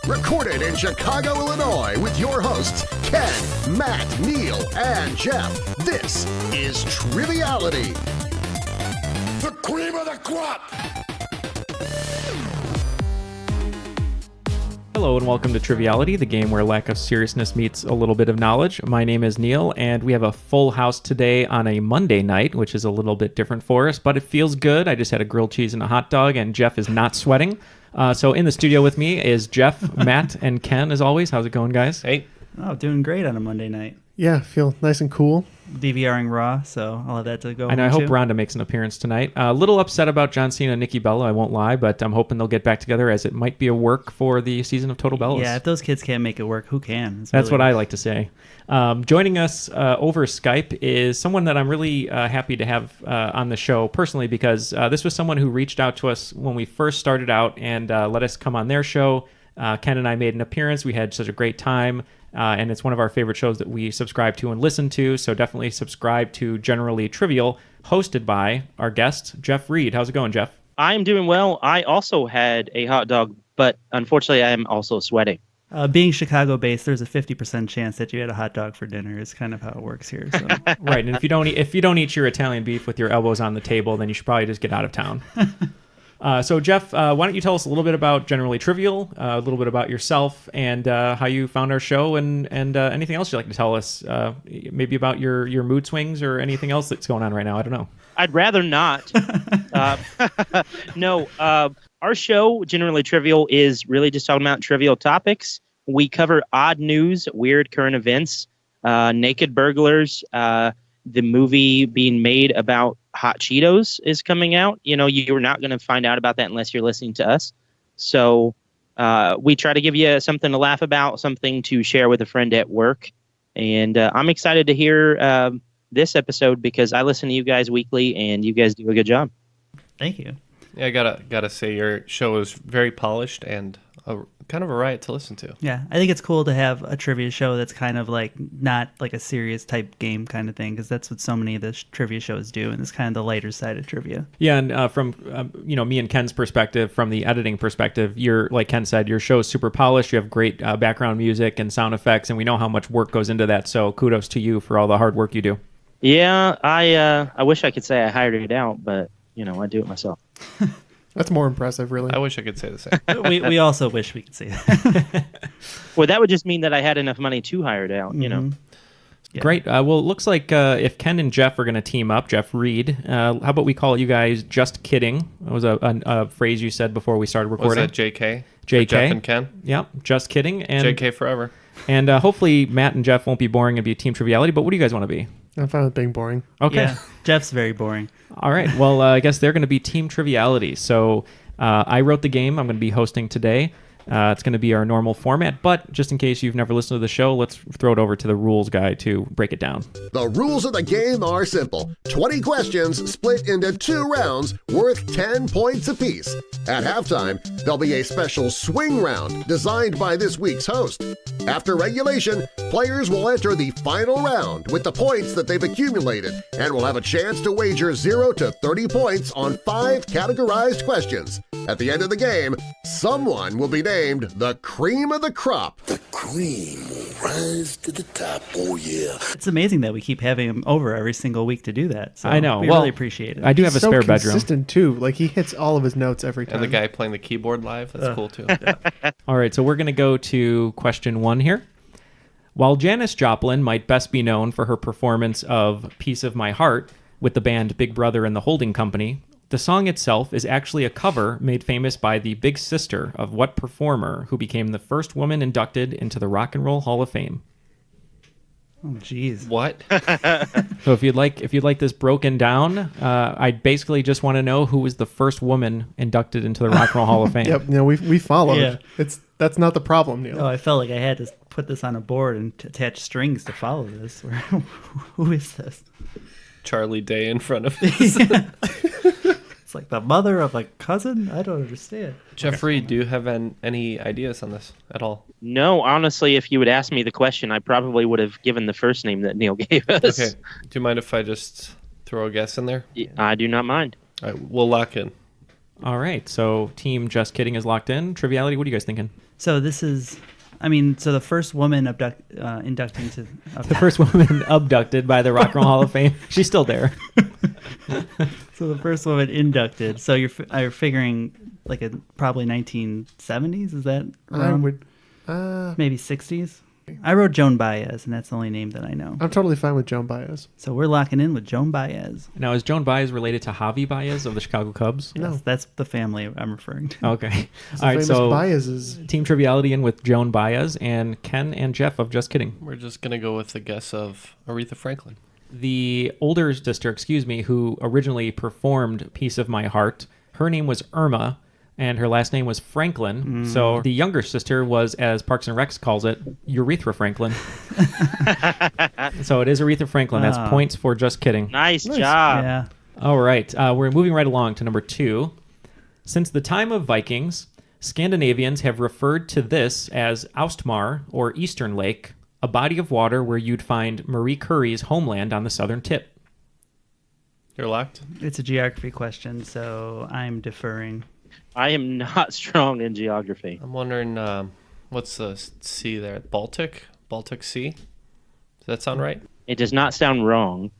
Recorded in Chicago, Illinois, with your hosts, Ken, Matt, Neal, and Jeff. This is Triviality. The cream of the crop! Hello and welcome to Triviality, the game where lack of seriousness meets a little bit of knowledge. My name is Neal, and we have a full house today on a Monday night, which is a little bit different for us, but it feels good. I just had a grilled cheese and a hot dog, and Jeff is not sweating. So in the studio with me is Jeff, Matt, and Ken, as always. How's it going, guys? Hey. Oh, doing great on a Monday night. Yeah, feel nice and cool. DVRing Raw, so I'll have that to go. I know. I hope too. Rhonda makes an appearance tonight. A little upset about John Cena and Nikki Bella, I won't lie, but I'm hoping they'll get back together as it might be a work for the season of Total Bellas. Yeah, if those kids can't make it work, who can? That's what I like to say. Joining us over Skype is someone that I'm really happy to have on the show personally, because this was someone who reached out to us when we first started out and let us come on their show. Ken and I made an appearance. We had such a great time. And it's one of our favorite shows that we subscribe to and listen to, so definitely subscribe to Generally Trivial, hosted by our guest, Jeff Reed. How's it going, Jeff? I'm doing well. I also had a hot dog, but unfortunately I am also sweating. Being Chicago-based, there's a 50% chance that you had a hot dog for dinner. Is kind of how it works here. So. Right, and if you don't eat your Italian beef with your elbows on the table, then you should probably just get out of town. So, Jeff, why don't you tell us a little bit about Generally Trivial, a little bit about yourself, and how you found our show, and anything else you'd like to tell us, maybe about your mood swings or anything else that's going on right now. I don't know. I'd rather not. No, our show, Generally Trivial, is really just talking about trivial topics. We cover odd news, weird current events, naked burglars. The movie being made about Hot Cheetos is coming out. You know, you're not going to find out about that unless you're listening to us. So we try to give you something to laugh about, something to share with a friend at work. And I'm excited to hear this episode because I listen to you guys weekly and you guys do a good job. Thank you. Yeah, I gotta say your show is very polished and kind of a riot to listen to. Yeah, I think it's cool to have a trivia show that's kind of like not like a serious type game kind of thing, because that's what so many of the trivia shows do, and it's kind of the lighter side of trivia. Yeah, and from me and Ken's perspective, from the editing perspective, like Ken said, your show is super polished. You have great background music and sound effects, and we know how much work goes into that. So kudos to you for all the hard work you do. Yeah, I wish I could say I hired it out, but I do it myself. That's more impressive, really. I wish I could say the same. we also wish we could say that. Well, that would just mean that I had enough money to hire it out, Yeah. Great. Well, it looks like if Ken and Jeff are going to team up, Jeff Reed, how about we call you guys Just Kidding? That was a phrase you said before we started recording. Was that JK? JK. Jeff and Ken? Yeah, Just Kidding. And JK forever. And hopefully Matt and Jeff won't be boring and be Team Triviality, but what do you guys want to be? I'm fine with being boring. Okay. Yeah, Jeff's very boring. All right. Well, I guess they're going to be Team Triviality. So I wrote the game I'm going to be hosting today. It's going to be our normal format, but just in case you've never listened to the show, let's throw it over to the rules guy to break it down. The rules of the game are simple. 20 questions split into 2 rounds worth 10 points apiece. At halftime, there'll be a special swing round designed by this week's host. After regulation, players will enter the final round with the points that they've accumulated and will have a chance to wager 0 to 30 points on 5 categorized questions. At the end of the game, someone will be named the cream of the crop. The cream will rise to the top, oh yeah. It's amazing that we keep having him over every single week to do that. So I know. We Well, really appreciate it. I do have a so spare bedroom. consistent, too. Like, he hits all of his notes every time. And the guy playing the keyboard live, that's cool too. All right, so we're going to go to question 1 here. While Janis Joplin might best be known for her performance of Piece of My Heart with the band Big Brother and the Holding Company, the song itself is actually a cover made famous by the big sister of what performer who became the first woman inducted into the Rock and Roll Hall of Fame? Oh, jeez. What? So if you'd like this broken down, I basically just want to know who was the first woman inducted into the Rock and Roll Hall of Fame. Yep, we followed. Yeah. That's not the problem, Neal. Oh, I felt like I had to put this on a board and attach strings to follow this. Who is this? Charlie Day in front of us. It's like the mother of a cousin? I don't understand. Jeffrey, do you have any ideas on this at all? No, honestly, if you would ask me the question, I probably would have given the first name that Neal gave us. Okay. Do you mind if I just throw a guess in there? I do not mind. All right, we'll lock in. All right, so Team Just Kidding is locked in. Triviality, what are you guys thinking? So this is, so the first woman inducting to The first woman abducted by the Rock and Roll Hall of Fame. She's still there. So the first woman inducted. So you're figuring like probably 1970s. Is that around? Maybe 60s. I wrote Joan Baez, and that's the only name that I know. I'm totally fine with Joan Baez. So we're locking in with Joan Baez. Now, is Joan Baez related to Javi Baez of the Chicago Cubs? No. Yes, that's the family I'm referring to. Okay. It's All right, famous so Baez's. Team Triviality in with Joan Baez and Ken and Jeff of Just Kidding. We're just gonna go with the guess of Aretha Franklin. The older sister, who originally performed Piece of My Heart, her name was Irma, and her last name was Franklin. So the younger sister was, as Parks and Recs calls it, Urethra Franklin. So it is Aretha Franklin. That's points for Just Kidding. Nice job. Yeah. All right, we're moving right along to number 2. Since the time of Vikings, Scandinavians have referred to this as Austmar, or Eastern Lake, a body of water where you'd find Marie Curie's homeland on the southern tip. You're locked? It's a geography question, so I'm deferring. I am not strong in geography. I'm wondering, what's the sea there? Baltic Sea? Does that sound right? It does not sound wrong.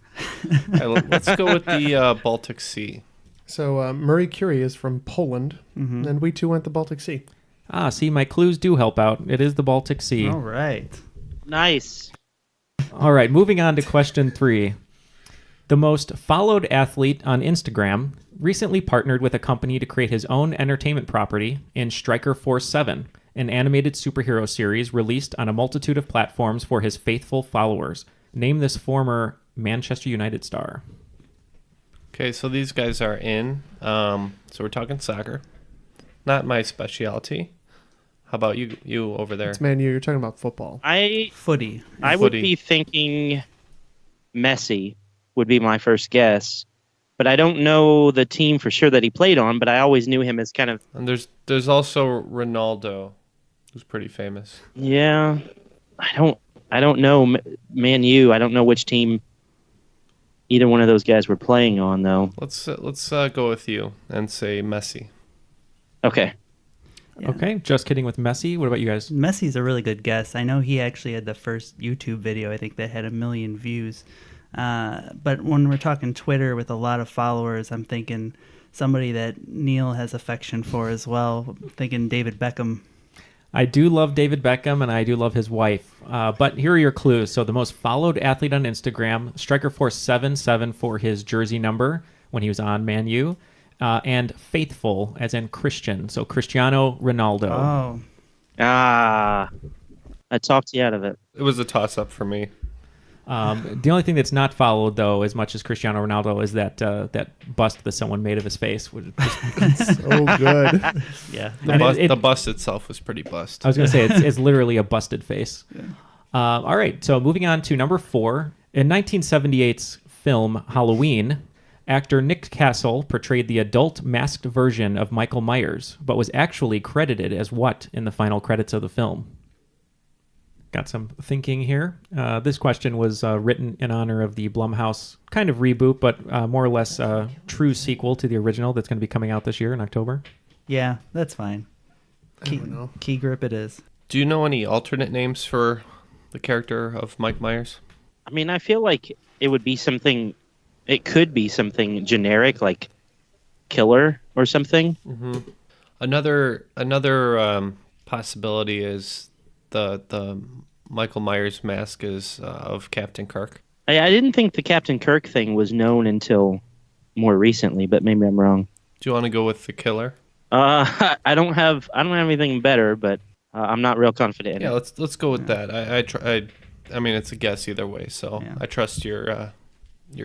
All right, let's go with the Baltic Sea. So Marie Curie is from Poland, and we too went the Baltic Sea. See, my clues do help out. It is the Baltic Sea. All right. Nice. All right, moving on to question 3. The most followed athlete on Instagram recently partnered with a company to create his own entertainment property in Striker Force 7, an animated superhero series released on a multitude of platforms for his faithful followers. Name this former Manchester United star. Okay, so these guys are in. So we're talking soccer. Not my specialty. How about you over there? It's Man U. You're talking about football. Footy. I would be thinking Messi would be my first guess, but I don't know the team for sure that he played on, but I always knew him as kind of... And there's also Ronaldo, who's pretty famous. Yeah. I don't know Man U. I don't know which team either one of those guys were playing on, though. Let's go with you and say Messi. Okay. Yeah. Okay, Just Kidding with Messi. What about you guys? Messi's a really good guess. I know he actually had the first YouTube video, I think, that had 1 million views. But when we're talking Twitter with a lot of followers, I'm thinking somebody that Neal has affection for as well. I'm thinking David Beckham. I do love David Beckham, and I do love his wife. But here are your clues. So the most followed athlete on Instagram, Striker Force 77 for his jersey number when he was on Man U, and faithful, as in Christian. So Cristiano Ronaldo. Oh. I talked you out of it. It was a toss-up for me. The only thing that's not followed, though, as much as Cristiano Ronaldo, is that bust that someone made of his face. Which So good. Yeah. The bust itself was pretty bust. I was going to say, it's literally a busted face. Yeah. All right, so moving on to number 4. In 1978's film Halloween, actor Nick Castle portrayed the adult masked version of Michael Myers, but was actually credited as what in the final credits of the film? Got some thinking here. This question was written in honor of the Blumhouse kind of reboot, but more or less true sequel to the original that's going to be coming out this year in October. Yeah, that's fine. Key grip it is. Do you know any alternate names for the character of Mike Myers? I mean, I feel like it would be something... It could be something generic, like Killer or something. Mm-hmm. Another possibility is the Michael Myers mask is of Captain Kirk. I didn't think the Captain Kirk thing was known until more recently, but maybe I'm wrong. Do you want to go with the Killer? I don't have anything better, but I'm not real confident in it. Let's go with that. I mean, it's a guess either way, so I trust your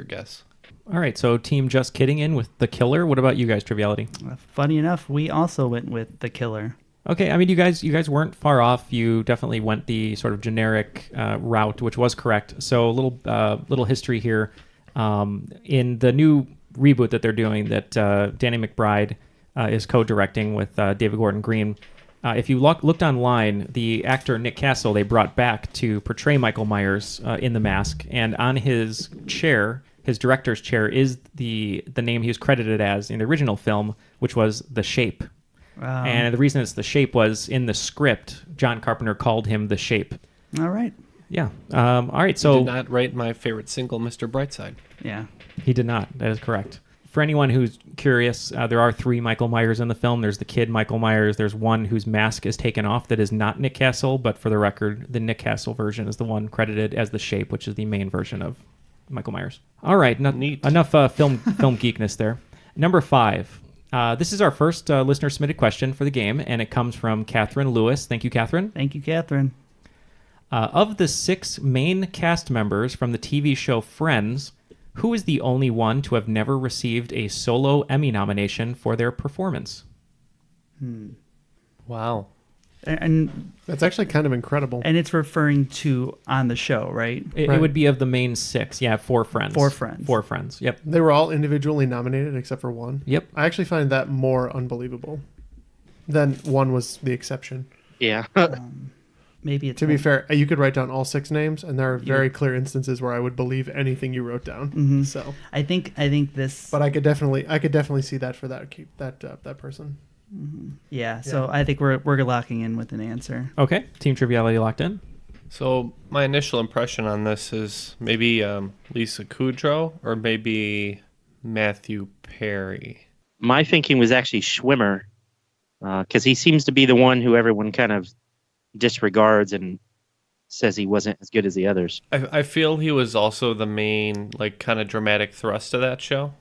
guess. All right, so Team Just Kidding in with the Killer. What about you guys, Triviality? Funny enough, we also went with the Killer. Okay, I mean, you guys weren't far off. You definitely went the sort of generic route, which was correct. So a little history here. In the new reboot that they're doing, that Danny McBride is co-directing with David Gordon Green. If you looked online, the actor Nick Castle they brought back to portray Michael Myers in The Mask, and on his chair his director's chair is the name he was credited as in the original film, which was The Shape. And the reason it's The Shape was in the script, John Carpenter called him The Shape. All right. Yeah. All right. So He did not write my favorite single, Mr. Brightside. Yeah. he did not. That is correct. For anyone who's curious, there are 3 Michael Myers in the film. There's the kid Michael Myers. There's one whose mask is taken off that is not Nick Castle, but for the record, the Nick Castle version is the one credited as The Shape, which is the main version of Michael Myers. All right, Neat. enough film geekness there. Number 5. This is our first listener-submitted question for the game, and it comes from Catherine Lewis. Thank you, Catherine. Thank you, Catherine. Of the 6 main cast members from the TV show Friends, who is the only one to have never received a solo Emmy nomination for their performance? Wow. And That's actually kind of incredible. it's referring to on the show, right? It Right. would be of the main 6. Yeah, 4 friends. 4 friends. 4 friends. Yep. They were all individually nominated except for one. Yep. I actually find that more unbelievable than one was the exception. Yeah. Maybe it's To be fair, you could write down all 6 names, and there are very clear instances where I would believe anything you wrote down. So, I think this. but I could definitely see that for that person. Yeah. So I think we're locking in with an answer. Okay. Team Triviality locked in. So my initial impression on this is maybe Lisa Kudrow or maybe Matthew Perry. My thinking was actually Schwimmer, because he seems to be the one who everyone kind of disregards and says he wasn't as good as the others. I feel he was also the main, like, kind of dramatic thrust of that show.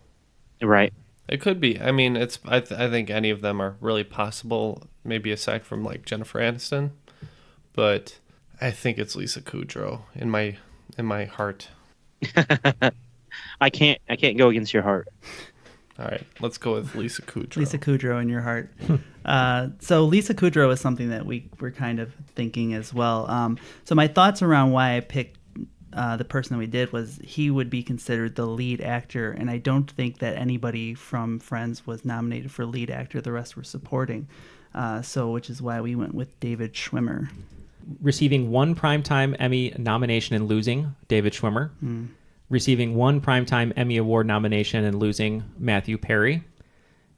Right. It could be. I mean, I think any of them are really possible, maybe aside from, like, Jennifer Aniston. But I think it's Lisa Kudrow in my heart. I can't go against your heart. All right, let's go with Lisa Kudrow. Lisa Kudrow in your heart. So Lisa Kudrow is something that we're kind of thinking as well. So my thoughts around why I picked the person that we did was he would be considered the lead actor, and I don't think that anybody from Friends was nominated for lead actor. The rest were supporting. Which is why we went with David Schwimmer. Receiving 1 Primetime Emmy nomination and losing, David Schwimmer. Receiving 1 Primetime Emmy Award nomination and losing, Matthew Perry.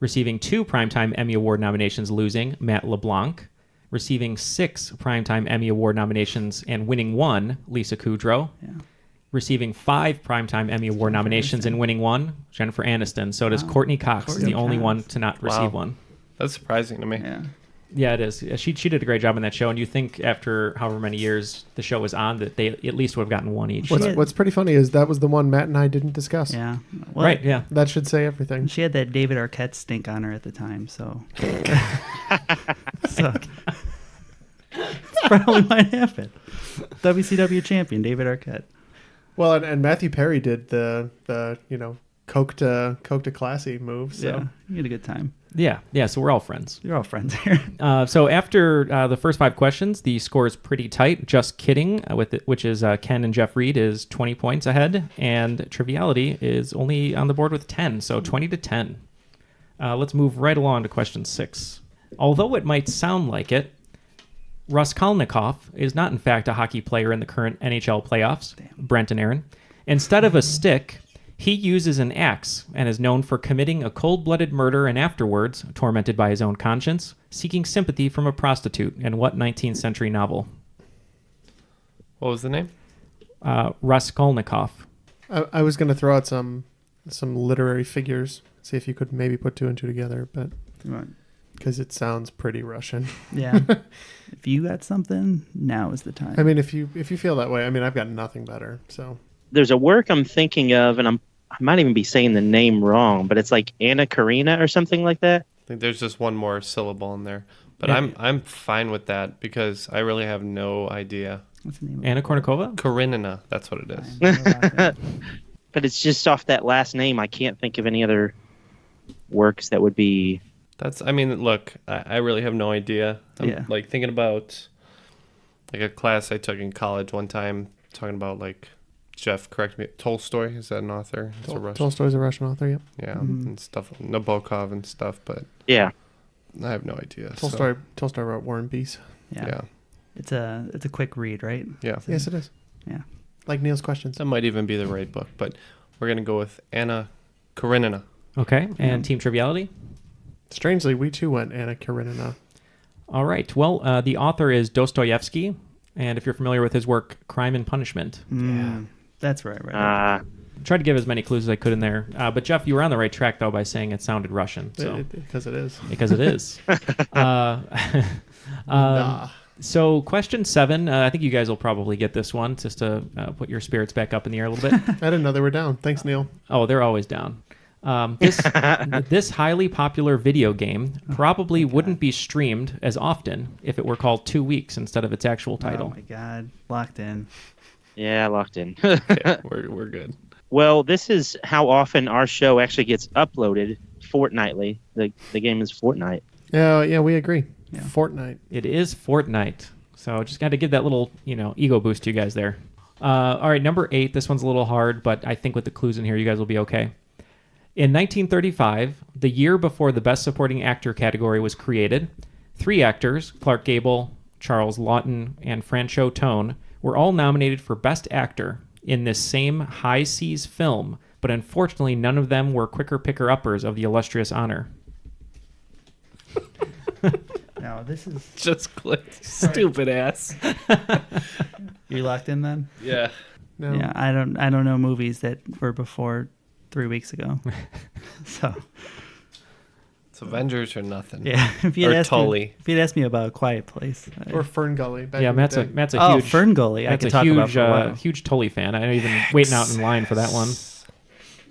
Receiving 2 Primetime Emmy Award nominations, losing, Matt LeBlanc. Receiving 6 Primetime Emmy Award nominations and winning 1, Lisa Kudrow. Yeah. Receiving 5 Primetime Emmy Award nominations and winning 1, Jennifer Aniston. So does Courtney Cox, is the only one to not receive one. That's surprising to me. Yeah. Yeah, it is. She did a great job on that show, and you think after however many years the show was on that they at least would have gotten 1 each. What's pretty funny is that was the one Matt and I didn't discuss. Yeah. Well, Right, yeah. That should say everything. She had that David Arquette stink on her at the time, so. So. That's probably what happened. WCW champion, David Arquette. Well, and Matthew Perry did the coke to classy move. So. Yeah, you had a good time. Yeah, so we're all friends. You're all friends here. So after the first 5 questions, the score is pretty tight. Just kidding, which is Ken and Jeff Reed is 20 points ahead, and Triviality is only on the board with 10, so 20-10. Let's move right along to question 6. Although it might sound like it, Raskolnikov is not in fact a hockey player in the current NHL playoffs. Brent and Aaron. Instead of a stick, he uses an axe and is known for committing a cold-blooded murder and afterwards, tormented by his own conscience, seeking sympathy from a prostitute in what 19th century novel? What was the name? Raskolnikov. I was going to throw out some literary figures, see if you could maybe put 2 and 2 together, but Right. because it sounds pretty Russian. Yeah. If you got something, now is the time. I mean, if you feel that way, I mean, I've got nothing better. So There's a work I'm thinking of, and I might even be saying the name wrong, but it's like Anna Karina or something like that. I think there's just one more syllable in there. But Yeah. I'm fine with that because I really have no idea. What's the name? Anna Kournikova? Karenina, that's what it is. But it's just off that last name. I can't think of any other works that would be. I mean, look, I really have no idea. I'm Yeah. like thinking about like a class I took in college one time talking about like Jeff, correct me, Tolstoy, is that an author? It's a Russian. Tolstoy's a Russian author. Yep. Yeah, and stuff, Nabokov and stuff, but Yeah. I have no idea. Tolstoy wrote War and Peace. Yeah. It's a quick read, right? Yeah. It's a- Yes, it is. Yeah. Like Neal's questions. That might even be the right book. But We're going to go with Anna Karenina. Okay, and Team Triviality? Strangely, we too went Anna Karenina. All right. Well, the author is Dostoevsky, and if you're familiar with his work, Crime and Punishment. That's right. Tried to give as many clues as I could in there. But Jeff, you were on the right track, though, by saying it sounded Russian. So. Because it is. Because it is. So question 7, I think you guys will probably get this one, just to put your spirits back up in the air a little bit. I didn't know they were down. Thanks, Neal. Oh, they're always down. This highly popular video game probably wouldn't be streamed as often if it were called 2 Weeks instead of its actual title. Oh my God, locked in. Yeah, locked in. Okay, we're good. Well, this is how often our show actually gets uploaded fortnightly. The game is Fortnite. Yeah, we agree. Yeah. Fortnite. It is Fortnite. So just got to give that little, ego boost to you guys there. All right, number 8. This one's a little hard, but I think with the clues in here, you guys will be okay. In 1935, the year before the Best Supporting Actor category was created, 3 actors, Clark Gable, Charles Laughton, and Franchot Tone, were all nominated for Best Actor in this same High Seas film, but unfortunately none of them were quicker picker-uppers of the illustrious honor. No, this is... Just clicked. Stupid ass. You locked in then? Yeah. No. Yeah, I don't know movies that were before 3 weeks ago. So... It's Avengers or nothing. Yeah, if you'd or asked Tully. if you'd asked me about A Quiet Place, Or Fern Gully. Yeah, Matt's a huge Fern Gully. I could talk about for a while. huge Tully fan. I'm even waiting out in line for that one.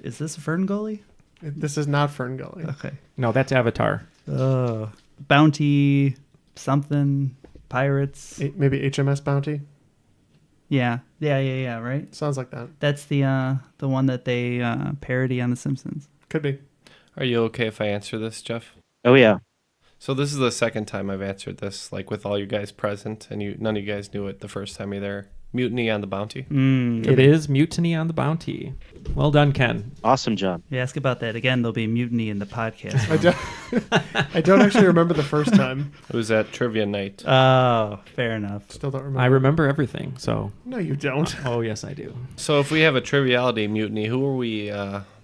Is this Fern Gully? This is not Fern Gully. Okay. No, that's Avatar. Bounty, something, pirates. Maybe HMS Bounty. Yeah. Right. Sounds like that. That's the one that they parody on The Simpsons. Could be. Are you okay if I answer this, Jeff? Oh, yeah. So this is the second time I've answered this, like with all you guys present, and none of you guys knew it the first time either. Mutiny on the Bounty. It is Mutiny on the Bounty. Well done, Ken. Awesome job. You ask about that again, there'll be mutiny in the podcast. I don't actually remember the first time. It was at Trivia Night. Oh, fair enough. Still don't remember. I remember everything, so... No, you don't. Oh, yes, I do. So if we have a triviality mutiny, who are we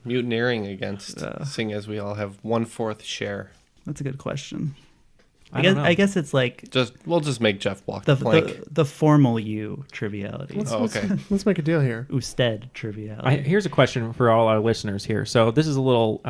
mutineering against, seeing as we all have 1/4 share? That's a good question. I don't know. I guess it's like We'll just make Jeff walk the plank. the formal you triviality. Okay. Let's make a deal here. Usted triviality. Here's a question for all our listeners here. So this is a little,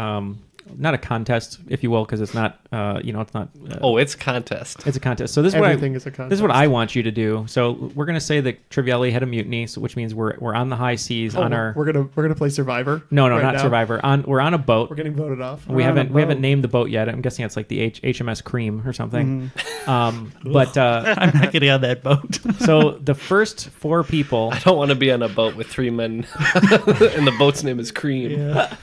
not a contest, if you will, because it's not, it's not. It's contest. It's a contest. So this is Everything is a contest. This is what I want you to do. So we're gonna say that Triviality had a mutiny, so which means we're on the high seas on our. We're gonna play Survivor. No, right not now. Survivor. We're on a boat. We're getting voted off. We haven't named the boat yet. I'm guessing it's like the HMS Cream or something. But I'm not getting on that boat. so the first 4 people. I don't want to be on a boat with 3 men, and the boat's name is Cream. Yeah.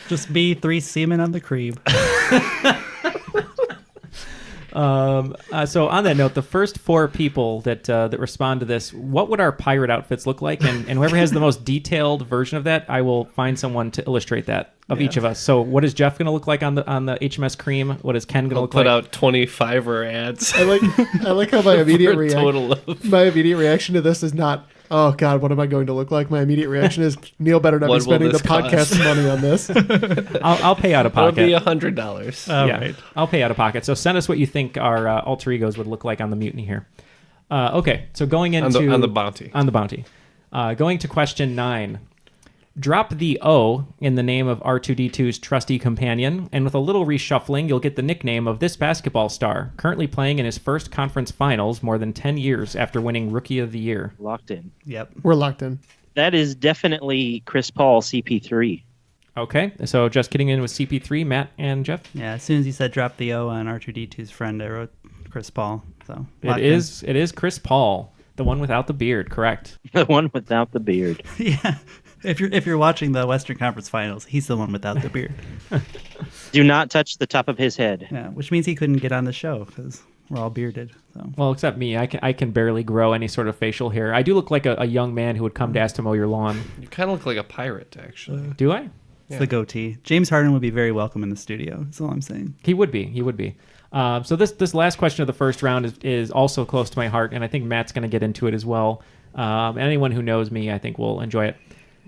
Just be 3 seamen on the cream. So on that note, the first 4 people that respond to this, what would our pirate outfits look like? And whoever has the most detailed version of that, I will find someone to illustrate that of each of us. So what is Jeff going to look like on the HMS Cream? What is Ken going to look like? Put out 25 ads. I like how my immediate my immediate reaction to this is not, oh God, what am I going to look like? My immediate reaction is, Neal better not be What will spending the this podcast cost? money on this. I'll pay out of It'll pocket. be $100. Right. I'll pay out of pocket. So send us what you think our alter egos would look like on the mutiny here. Okay, so going into on the bounty. On the bounty. Going to question 9. Drop the O in the name of R2-D2's trusty companion, and with a little reshuffling, you'll get the nickname of this basketball star, currently playing in his first conference finals more than 10 years after winning Rookie of the Year. Locked in. Yep. We're locked in. That is definitely Chris Paul, CP3. Okay, so just getting in with CP3, Matt and Jeff? Yeah, as soon as you said drop the O on R2-D2's friend, I wrote Chris Paul. So It is Chris Paul, the one without the beard, correct? The one without the beard. Yeah. If you're watching the Western Conference Finals, he's the one without the beard. Do not touch the top of his head. Yeah, which means he couldn't get on the show because we're all bearded. So. Well, except me. I can barely grow any sort of facial hair. I do look like a young man who would come to ask to mow your lawn. You kind of look like a pirate, actually. Do I? It's the goatee. James Harden would be very welcome in the studio. That's all I'm saying. He would be. So this last question of the first round is also close to my heart, and I think Matt's going to get into it as well. And anyone who knows me, I think, will enjoy it.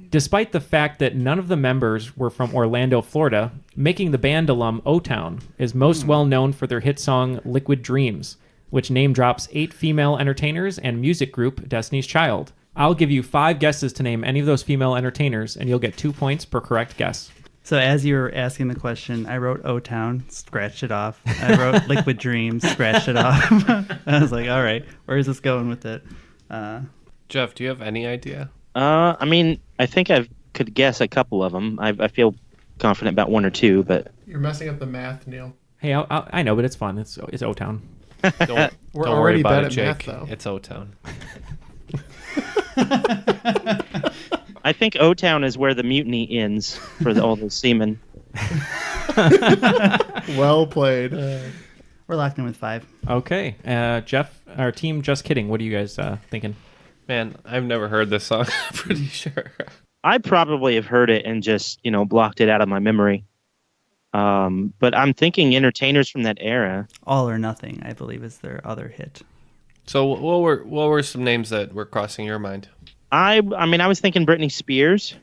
Despite the fact that none of the members were from Orlando, Florida, making the band alum O-Town is most well known for their hit song Liquid Dreams, which name drops 8 female entertainers and music group Destiny's Child. I'll give you 5 guesses to name any of those female entertainers, and you'll get 2 points per correct guess. So as you were asking the question, I wrote O-Town, scratched it off. I wrote Liquid Dreams, scratched it off. I was like, all right, where is this going with it? Jeff, do you have any idea? I mean, I think I could guess a couple of them. I feel confident about 1 or 2, but You're messing up the math, Neil. Hey, I know, but it's fun. It's O-Town. Don't, We're don't worry already about bad it, at Jake. math, though. It's O-Town. I think O-Town is where the mutiny ends for all the seamen. Well played. We're locked in with 5. Okay. Jeff, our team, just kidding. What are you guys thinking? Man, I've never heard this song. I'm pretty sure. I probably have heard it and just, blocked it out of my memory. But I'm thinking entertainers from that era. All or Nothing, I believe, is their other hit. So what were some names that were crossing your mind? I was thinking Britney Spears.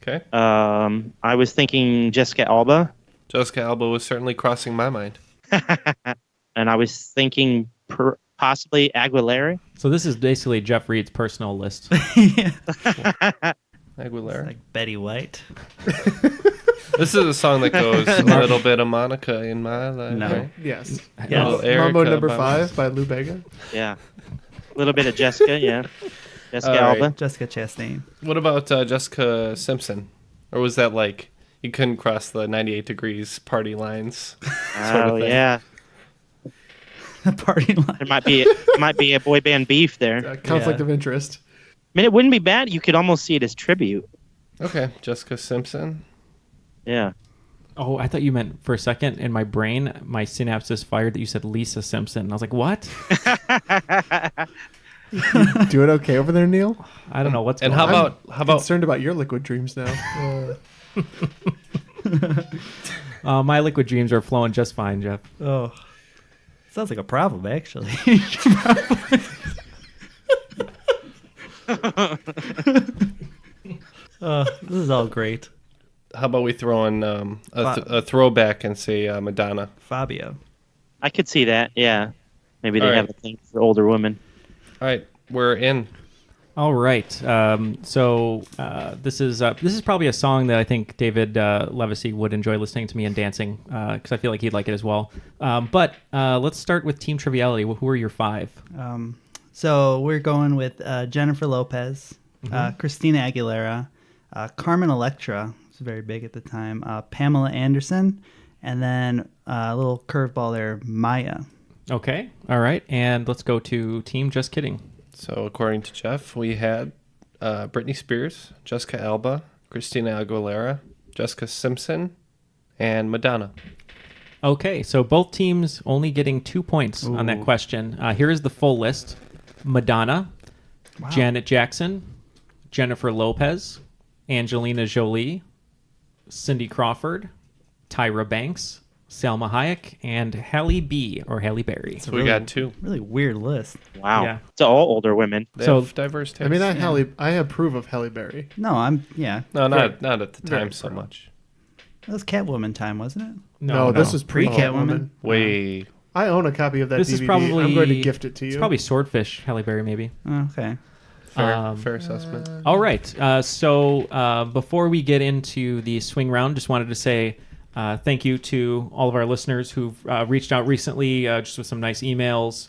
Okay. I was thinking Jessica Alba. Jessica Alba was certainly crossing my mind. And I was thinking possibly Aguilera. So this is basically Jeff Reed's personal list. Aguilera. Like Betty White. This is a song that goes a little bit of Monica in my life. No. Right? Yes. Yeah. Little Erica Mambo number by- 5 by Lou Bega. Yeah. A little bit of Jessica, yeah. Jessica All right. Alba. Jessica Chastain. What about Jessica Simpson? Or was that like you couldn't cross the 98 degrees party lines? sort of Oh, thing? yeah. Party line. There might be a boy band beef there. Conflict Yeah. of interest. I mean, it wouldn't be bad. You could almost see it as tribute. Okay, Jessica Simpson. Yeah. Oh, I thought you meant for a second in my brain, my synapses fired that you said Lisa Simpson. And I was like, what? Doing okay over there, Neil? I don't know what's And going how on. about Concerned about your liquid dreams now. My liquid dreams are flowing just fine, Jeff. Oh. Sounds like a problem, actually. This is all great. how about we throw in a throwback and say Madonna? Fabio. I could see that, yeah. Maybe they All right. have a thing for older women. All right, we're in. All right. So this is probably a song that I think David Levesey would enjoy listening to me and dancing because I feel like he'd like it as well. But let's start with Team Triviality. Who are your 5? So we're going with Jennifer Lopez, Christina Aguilera, Carmen Electra, was very big at the time, Pamela Anderson, and then a little curveball there, Maya. Okay. All right. And let's go to Team Just Kidding. So according to Jeff, we had Britney Spears, Jessica Alba, Christina Aguilera, Jessica Simpson, and Madonna. Okay, so both teams only getting 2 points on that question. Here is the full list: Madonna, Janet Jackson, Jennifer Lopez, Angelina Jolie, Cindy Crawford, Tyra Banks, Salma Hayek, and Halle B. or Halle Berry. So we got 2. Really weird list. Wow. Yeah. It's all older women. They So- have diverse tastes. I mean, I approve of Halle Berry. No, no, not at the very time so pro. much. that was Catwoman time, wasn't it? No, this is Pre-Catwoman. pre-Catwoman. Way. I own a copy of that This DVD. is probably I'm going to gift it to you. It's probably Swordfish, Halle Berry, maybe. Oh, okay. Fair assessment. All right. So before we get into the swing round, just wanted to say thank you to all of our listeners who've reached out recently, just with some nice emails,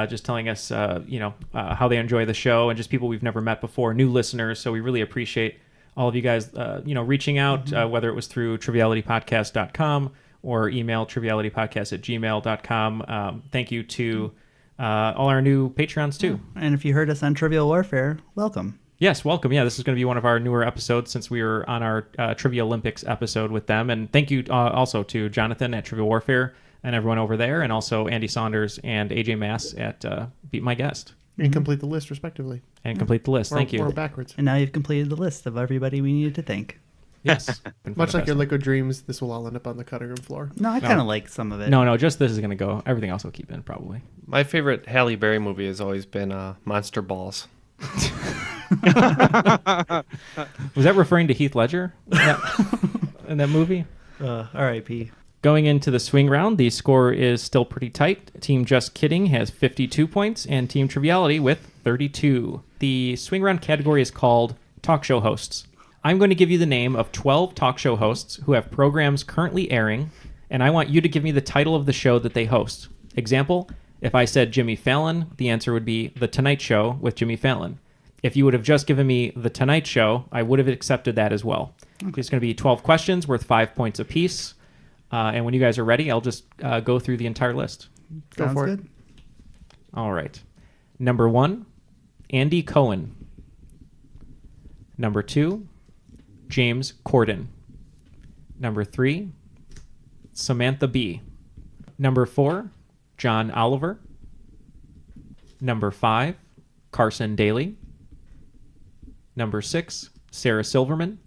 just telling us, how they enjoy the show, and just people we've never met before, new listeners. So we really appreciate all of you guys, reaching out, whether it was through trivialitypodcast.com or email trivialitypodcast@gmail.com. Thank you to all our new Patreons too. And if you heard us on Trivial Warfare, welcome. Yes, welcome. Yeah, this is going to be one of our newer episodes since we were on our Trivia Olympics episode with them. And thank you also to Jonathan at Trivial Warfare and everyone over there, and also Andy Saunders and AJ Mass at Beat My Guest. and complete the list respectively. And complete the list. Thank you. We're backwards. And now you've completed the list of everybody we needed to thank. Yes. Much like your liquid dreams, this will all end up on the cutting room floor. No, I kind of like some of it. No, just this is going to go. Everything else will keep in probably. My favorite Halle Berry movie has always been Monster Balls. Was that referring to Heath Ledger in that movie? R.I.P. Going into the swing round, the score is still pretty tight. Team Just Kidding has 52 points, and Team Triviality with 32. The swing round category is called Talk Show Hosts. I'm going to give you the name of 12 talk show hosts who have programs currently airing, and I want you to give me the title of the show that they host. Example, if I said Jimmy Fallon, the answer would be The Tonight Show with Jimmy Fallon. If you would have just given me The Tonight Show, I would have accepted that as well. Okay. It's going to be 12 questions worth 5 points apiece. And when you guys are ready, I'll just go through the entire list. Go Sounds for it. good. All right. Number 1, Andy Cohen. Number 2, James Corden. Number 3, Samantha Bee. Number 4, John Oliver. Number 5, Carson Daly. Number 6, Sarah Silverman.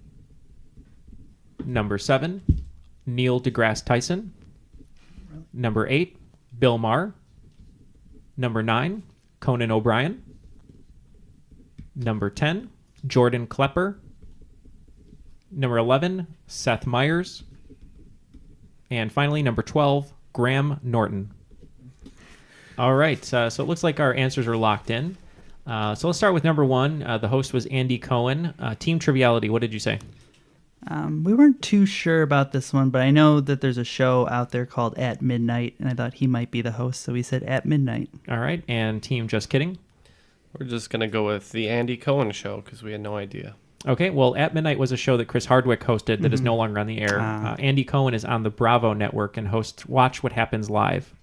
Number 7, Neil deGrasse Tyson. Number 8, Bill Maher. Number 9, Conan O'Brien. Number 10, Jordan Klepper. Number 11, Seth Meyers. And finally, number 12, Graham Norton. All right, so it looks like our answers are locked in. So let's start with number 1. The host was Andy Cohen. Team Triviality, what did you say? We weren't too sure about this one, but I know that there's a show out there called At Midnight, and I thought he might be the host, so we said At Midnight. All right, and Team Just Kidding? We're just going to go with the Andy Cohen show because we had no idea. Okay, well, At Midnight was a show that Chris Hardwick hosted that is no longer on the air. Andy Cohen is on the Bravo network and hosts Watch What Happens Live.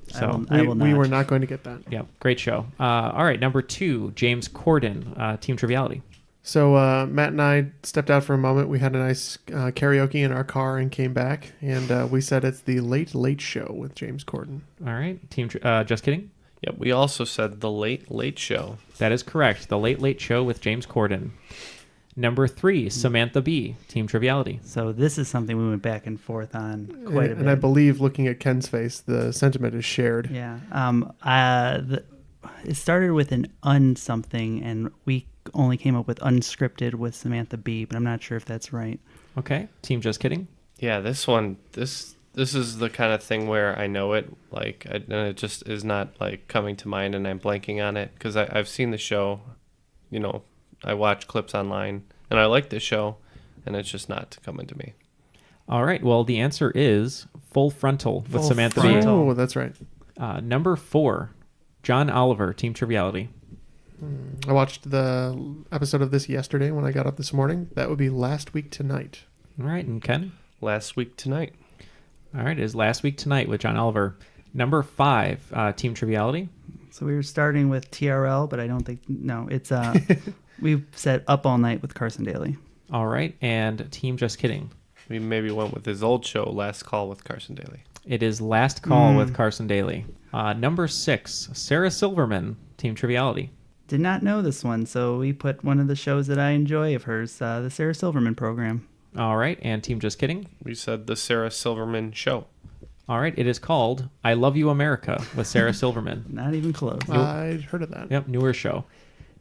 So I will not. We were not going to get that. yeah, great show. All right, number 2, James Corden, Team Triviality. So Matt and I stepped out for a moment. We had a nice karaoke in our car and came back. And we said it's the Late Late Show with James Corden. All right, Team Just Kidding. Yep, we also said the Late Late Show. That is correct. The Late Late Show with James Corden. Number 3, Samantha Bee, Team Triviality. So this is something we went back and forth on quite a bit. And I believe, looking at Ken's face, the sentiment is shared. Yeah. It started with an something, and we only came up with unscripted with Samantha Bee, but I'm not sure if that's right. Okay, Team Just Kidding. Yeah, this one, this is the kind of thing where I know it, and it just is not like coming to mind, and I'm blanking on it because I've seen the show, I watch clips online, and I like the show, and it's just not coming to me. All right, well, the answer is Full Frontal with Samantha Bee. Oh, that's right. Number 4, John Oliver, Team Triviality. I watched the episode of this yesterday when I got up this morning. That would be Last Week Tonight. All right, and Ken? Last Week Tonight. All right, it is Last Week Tonight with John Oliver. Number 5, Team Triviality. So we were starting with TRL, but I don't think, no, it's, we said Up All Night with Carson Daly. All right, and Team Just Kidding. We maybe went with his old show, Last Call with Carson Daly. It is Last Call with Carson Daly. Number 6, Sarah Silverman, Team Triviality. Did not know this one, so we put one of the shows that I enjoy of hers, the Sarah Silverman program. All right, and Team Just Kidding. We said the Sarah Silverman Show. All right, it is called I Love You America with Sarah Silverman. Not even close. I'd heard of that. Yep, newer show.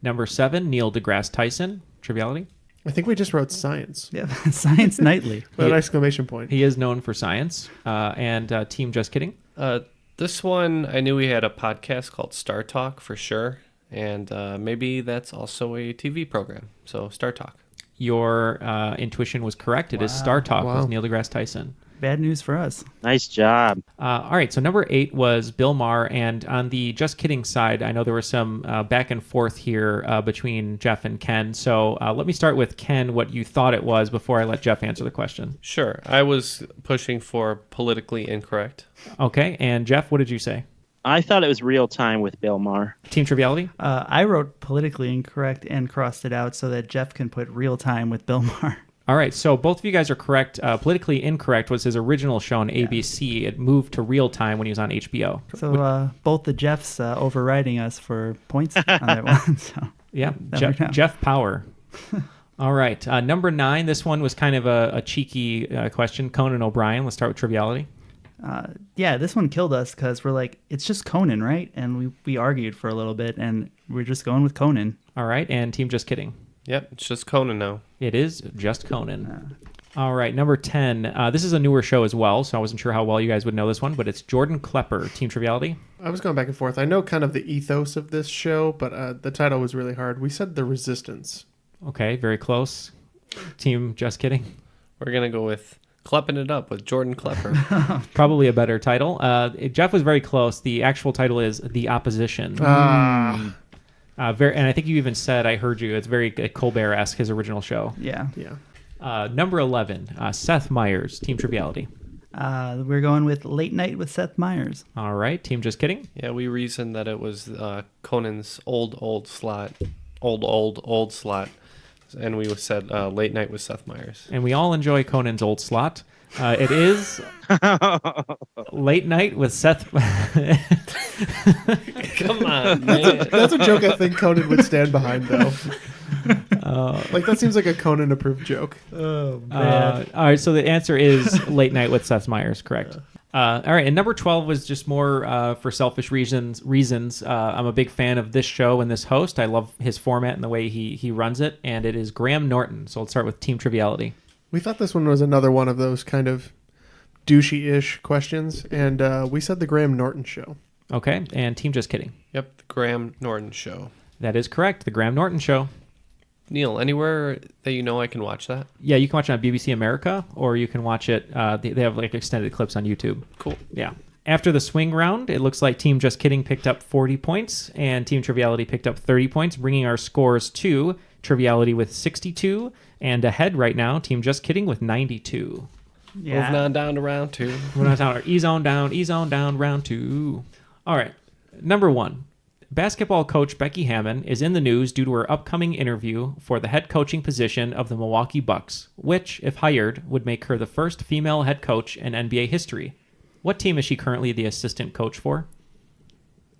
Number 7, Neil deGrasse Tyson, Triviality. I think we just wrote Science. Yeah, Science Nightly. With an exclamation point. He is known for science. And Team Just Kidding. This one, I knew he had a podcast called Star Talk for sure, and maybe that's also a TV program. So Star Talk. Your intuition was correct. It is Star Talk with Neil deGrasse Tyson. Bad news for us. Nice job. All right, so number 8 was Bill Maher, and on the Just Kidding side, I know there was some back and forth here between Jeff and Ken. So let me start with Ken, what you thought it was before I let Jeff answer the question. Sure. I was pushing for politically incorrect. Okay, and Jeff, what did you say? I thought it was Real Time with Bill Maher. Team Triviality? I wrote politically incorrect and crossed it out so that Jeff can put Real Time with Bill Maher. All right, so both of you guys are correct. Politically Incorrect was his original show on ABC. It moved to Real Time when he was on HBO. So both the Jeffs overriding us for points on that one. So yeah, Jeff Power. All right, number 9. This one was kind of a cheeky question. Conan O'Brien. Let's start with Triviality. Yeah, this one killed us because we're like, it's just Conan, right? And we argued for a little bit, and we're just going with Conan. All right, and Team Just Kidding. Yep, it's just Conan now. It is just Conan. All right, number 10. This is a newer show as well, so I wasn't sure how well you guys would know this one, but it's Jordan Klepper, Team Triviality. I was going back and forth. I know kind of the ethos of this show, but the title was really hard. We said The Resistance. Okay, very close. Team Just Kidding. We're going to go with Klepping It Up with Jordan Klepper. Probably a better title. Jeff was very close. The actual title is The Opposition. And I think you even said, I heard you, it's very Colbert-esque, his original show. Yeah. Number 11, Seth Meyers, Team Triviality. We're going with Late Night with Seth Meyers. All right, Team Just Kidding. Yeah, we reasoned that it was Conan's old slot. Old slot. And we said Late Night with Seth Meyers. And we all enjoy Conan's old slot. It is Late Night with Seth. Come on, man. That's a joke I think Conan would stand behind, though. Like, that seems like a Conan-approved joke. All right, so the answer is Late Night with Seth Meyers, correct. All right, and number 12 was just more for selfish reasons. I'm a big fan of this show and this host. I love his format and the way he runs it, and it is Graham Norton. So let's start with Team Triviality. We thought this one was another one of those kind of douchey-ish questions, and we said The Graham Norton Show. Okay, and Team Just Kidding. Yep, the Graham Norton Show. That is correct, The Graham Norton Show. Neal, anywhere that you know I can watch that? Yeah, you can watch it on BBC America, or you can watch it, they have like extended clips on YouTube. Cool. Yeah. After the swing round, it looks like Team Just Kidding picked up 40 points, and Team Triviality picked up 30 points, bringing our scores to Triviality with 62, and ahead right now, Team Just Kidding with 92. Yeah. Moving on down to round 2. We're not down. E-zone down, round 2. All right. Number 1. Basketball coach Becky Hammon is in the news due to her upcoming interview for the head coaching position of the Milwaukee Bucks, which, if hired, would make her the first female head coach in NBA history. What team is she currently the assistant coach for?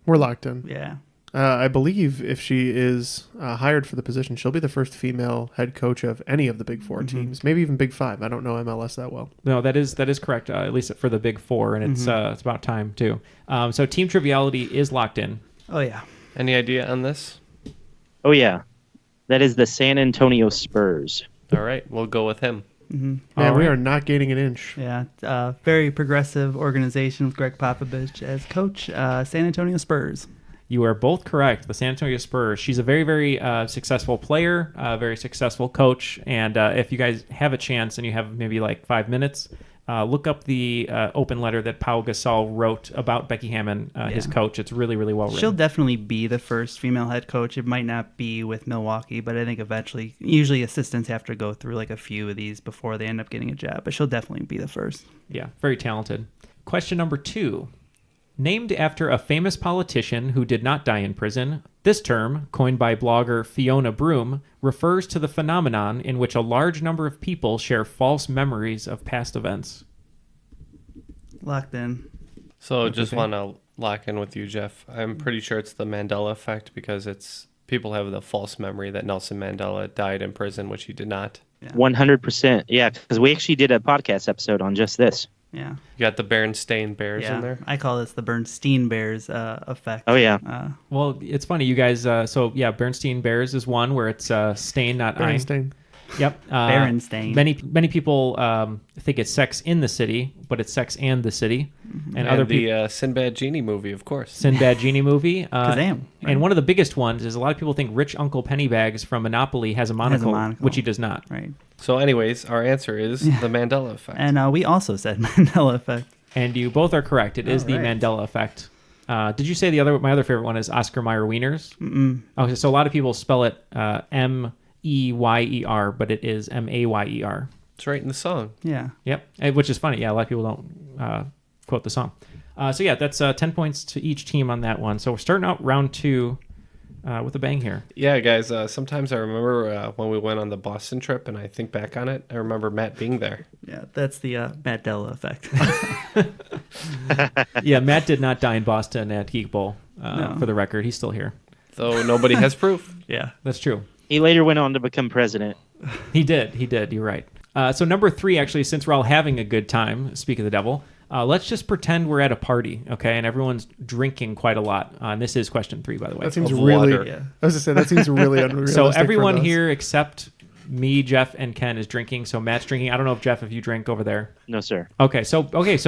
We're locked in. Yeah. I believe if she is hired for the position, she'll be the first female head coach of any of the Big Four teams, maybe even Big Five. I don't know MLS that well. No, that is correct, at least for the Big Four, and it's about time, too. So Team Triviality is locked in. Oh, yeah. Any idea on this? Oh, yeah. That is the San Antonio Spurs. All right, we'll go with him. Man, All we right. are not gaining an inch. Yeah. Very progressive organization with Greg Popovich as coach. San Antonio Spurs. You are both correct. The San Antonio Spurs. She's a very, very successful player, very successful coach. And if you guys have a chance and you have maybe like 5 minutes, look up the open letter that Pau Gasol wrote about Becky Hammon, his coach. It's really, really well written. She'll definitely be the first female head coach. It might not be with Milwaukee, but I think eventually, usually assistants have to go through like a few of these before they end up getting a job. But she'll definitely be the first. Yeah, very talented. Question number 2. Named after a famous politician who did not die in prison, this term, coined by blogger Fiona Broom, refers to the phenomenon in which a large number of people share false memories of past events. Locked in. So just want to lock in with you, Jeff. I'm pretty sure it's the Mandela effect because people have the false memory that Nelson Mandela died in prison, which he did not. 100%. Yeah, because we actually did a podcast episode on just this. Yeah. You got the Berenstain Bears in there. I call this the Bernstein Bears effect. Oh, yeah. Well, it's funny, you guys. Bernstein Bears is one where it's Stain, not Ein. Berenstain. Yep. Berenstain. Many people think it's Sex in the City, but it's Sex and the City. And other people. The Sinbad Genie movie, of course. Sinbad Genie movie. Kazam. And one of the biggest ones is a lot of people think Rich Uncle Pennybags from Monopoly has a monocle, which he does not. Right. So anyways, our answer is the Mandela effect. And we also said Mandela effect. And you both are correct. It is the right. Mandela effect. Did you say my other favorite one is Oscar Mayer Wieners? Mm-mm. Okay, so a lot of people spell it Meyer, but it is Mayer. It's right in the song. Yeah. Yep, which is funny. Yeah, a lot of people don't quote the song. That's 10 points to each team on that one. So we're starting out round 2 with a bang here. Yeah, guys, sometimes I remember when we went on the Boston trip and I think back on it, I remember Matt being there. Yeah, that's the Mandela effect. Yeah, Matt did not die in Boston at Geek Bowl, for the record. He's still here. Though nobody has proof. Yeah, that's true. He later went on to become president. He did. You're right. So number 3, actually, since we're all having a good time, speak of the devil, Let's just pretend we're at a party, okay, and everyone's drinking quite a lot. And this is question 3, by the way. That seems Of really. water. I was gonna say that seems really unrealistic. So for everyone those. here except me, Jeff, and Ken is drinking. So Matt's drinking. I don't know if Jeff, if you drink over there. No, sir. Okay, so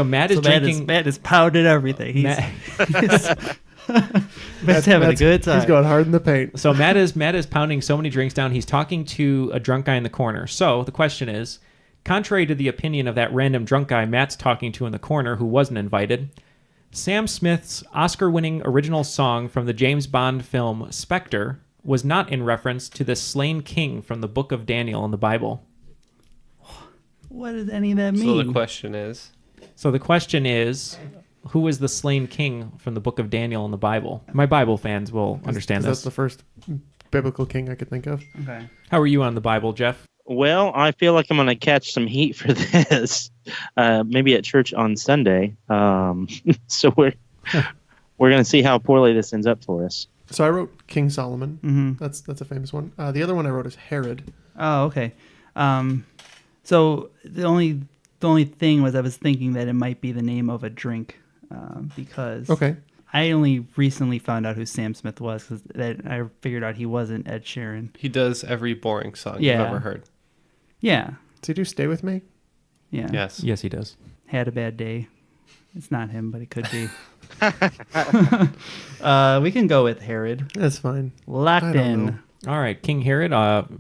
Matt is So drinking. Matt is pounded everything. He's, Matt- Matt's having a good time. He's going hard in the paint. So Matt is pounding so many drinks down. He's talking to a drunk guy in the corner. So the question is, contrary to the opinion of that random drunk guy Matt's talking to in the corner who wasn't invited, Sam Smith's Oscar-winning original song from the James Bond film Spectre was not in reference to the slain king from the Book of Daniel in the Bible. What does any of that mean? So the question is, So the question is, who is the slain king from the Book of Daniel in the Bible? My Bible fans will understand That's this. the first biblical king I could think of. Okay. How are you on the Bible, Jeff? Well, I feel like I'm going to catch some heat for this, maybe at church on Sunday. So we're going to see how poorly this ends up for us. So I wrote King Solomon. Mm-hmm. That's a famous one. The other one I wrote is Herod. Oh, okay. So the only thing was I was thinking that it might be the name of a drink, because Okay. I only recently found out who Sam Smith was, because I figured out he wasn't Ed Sheeran. he does every boring song you've Yeah. ever heard. Yeah. Does he do Stay With Me? Yeah. Yes. Yes, he does. Had a bad day. It's not him, but it could be. We can go with Herod. That's fine. Locked I don't in. know. All right, King Herod,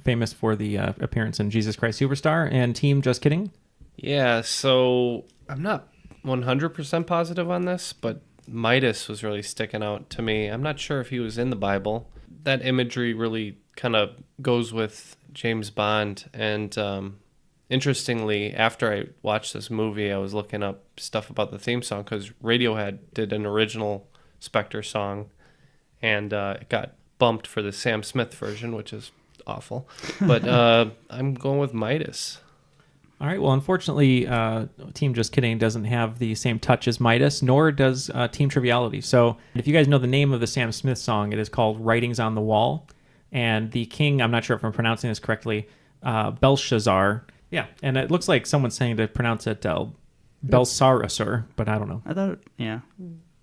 famous for the appearance in Jesus Christ Superstar, and Team Just Kidding. Yeah, so I'm not 100% positive on this, but Midas was really sticking out to me. I'm not sure if he was in the Bible. That imagery really kind of goes with James Bond. And interestingly, after I watched this movie, I was looking up stuff about the theme song because Radiohead did an original Spectre song, and it got bumped for the Sam Smith version, which is awful. But I'm going with Midas. All right, well, unfortunately, Team Just Kidding doesn't have the same touch as Midas, nor does Team Triviality. So if you guys know the name of the Sam Smith song, it is called Writings on the Wall. And the king, I'm not sure if I'm pronouncing this correctly, Belshazzar. Yeah, and it looks like someone's saying to pronounce it Belsarasur, but I don't know. I thought, yeah.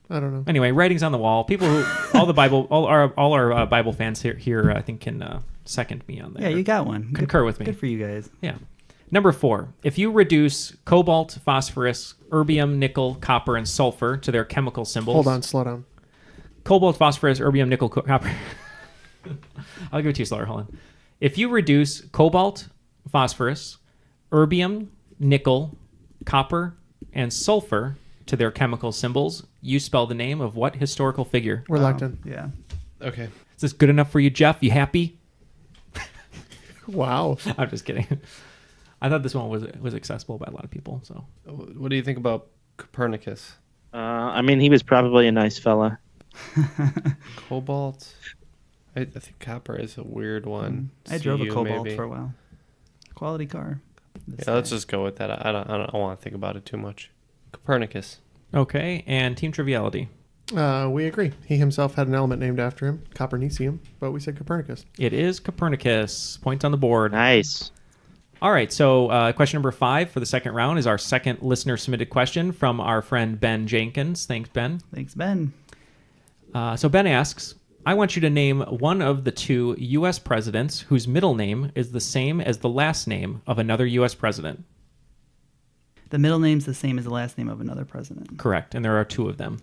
I don't know. Anyway, Writings on the Wall. People who, all our Bible fans here I think can second me on that. Yeah, you got one. Concur with me. Good for you guys. Yeah. Number 4, if you reduce cobalt, phosphorus, erbium, nickel, copper, and sulfur to their chemical symbols. Hold on, slow down. Cobalt, phosphorus, erbium, nickel, copper. I'll give it to you slower. Hold on. If you reduce cobalt, phosphorus, erbium, nickel, copper, and sulfur to their chemical symbols, you spell the name of what historical figure? We're locked in. Yeah. Okay. Is this good enough for you, Jeff? You happy? Wow. I'm just kidding. I thought this one was accessible by a lot of people. So What do you think about Copernicus? I mean, he was probably a nice fella. Cobalt? I think copper is a weird one. I drove a CU Cobalt maybe. for a while. Quality car. Yeah, let's just go with that. I don't want to think about it too much. Copernicus. okay, and Team Triviality. We agree. He himself had an element named after him, Copernicium, but we said Copernicus. It is Copernicus. Points on the board. Nice. All right, so question number 5 for the second round is our second listener-submitted question from our friend Ben Jenkins. Thanks, Ben. Thanks, Ben. So Ben asks, I want you to name one of the 2 U.S. presidents whose middle name is the same as the last name of another U.S. president. The middle name's the same as the last name of another president. Correct, and there are 2 of them.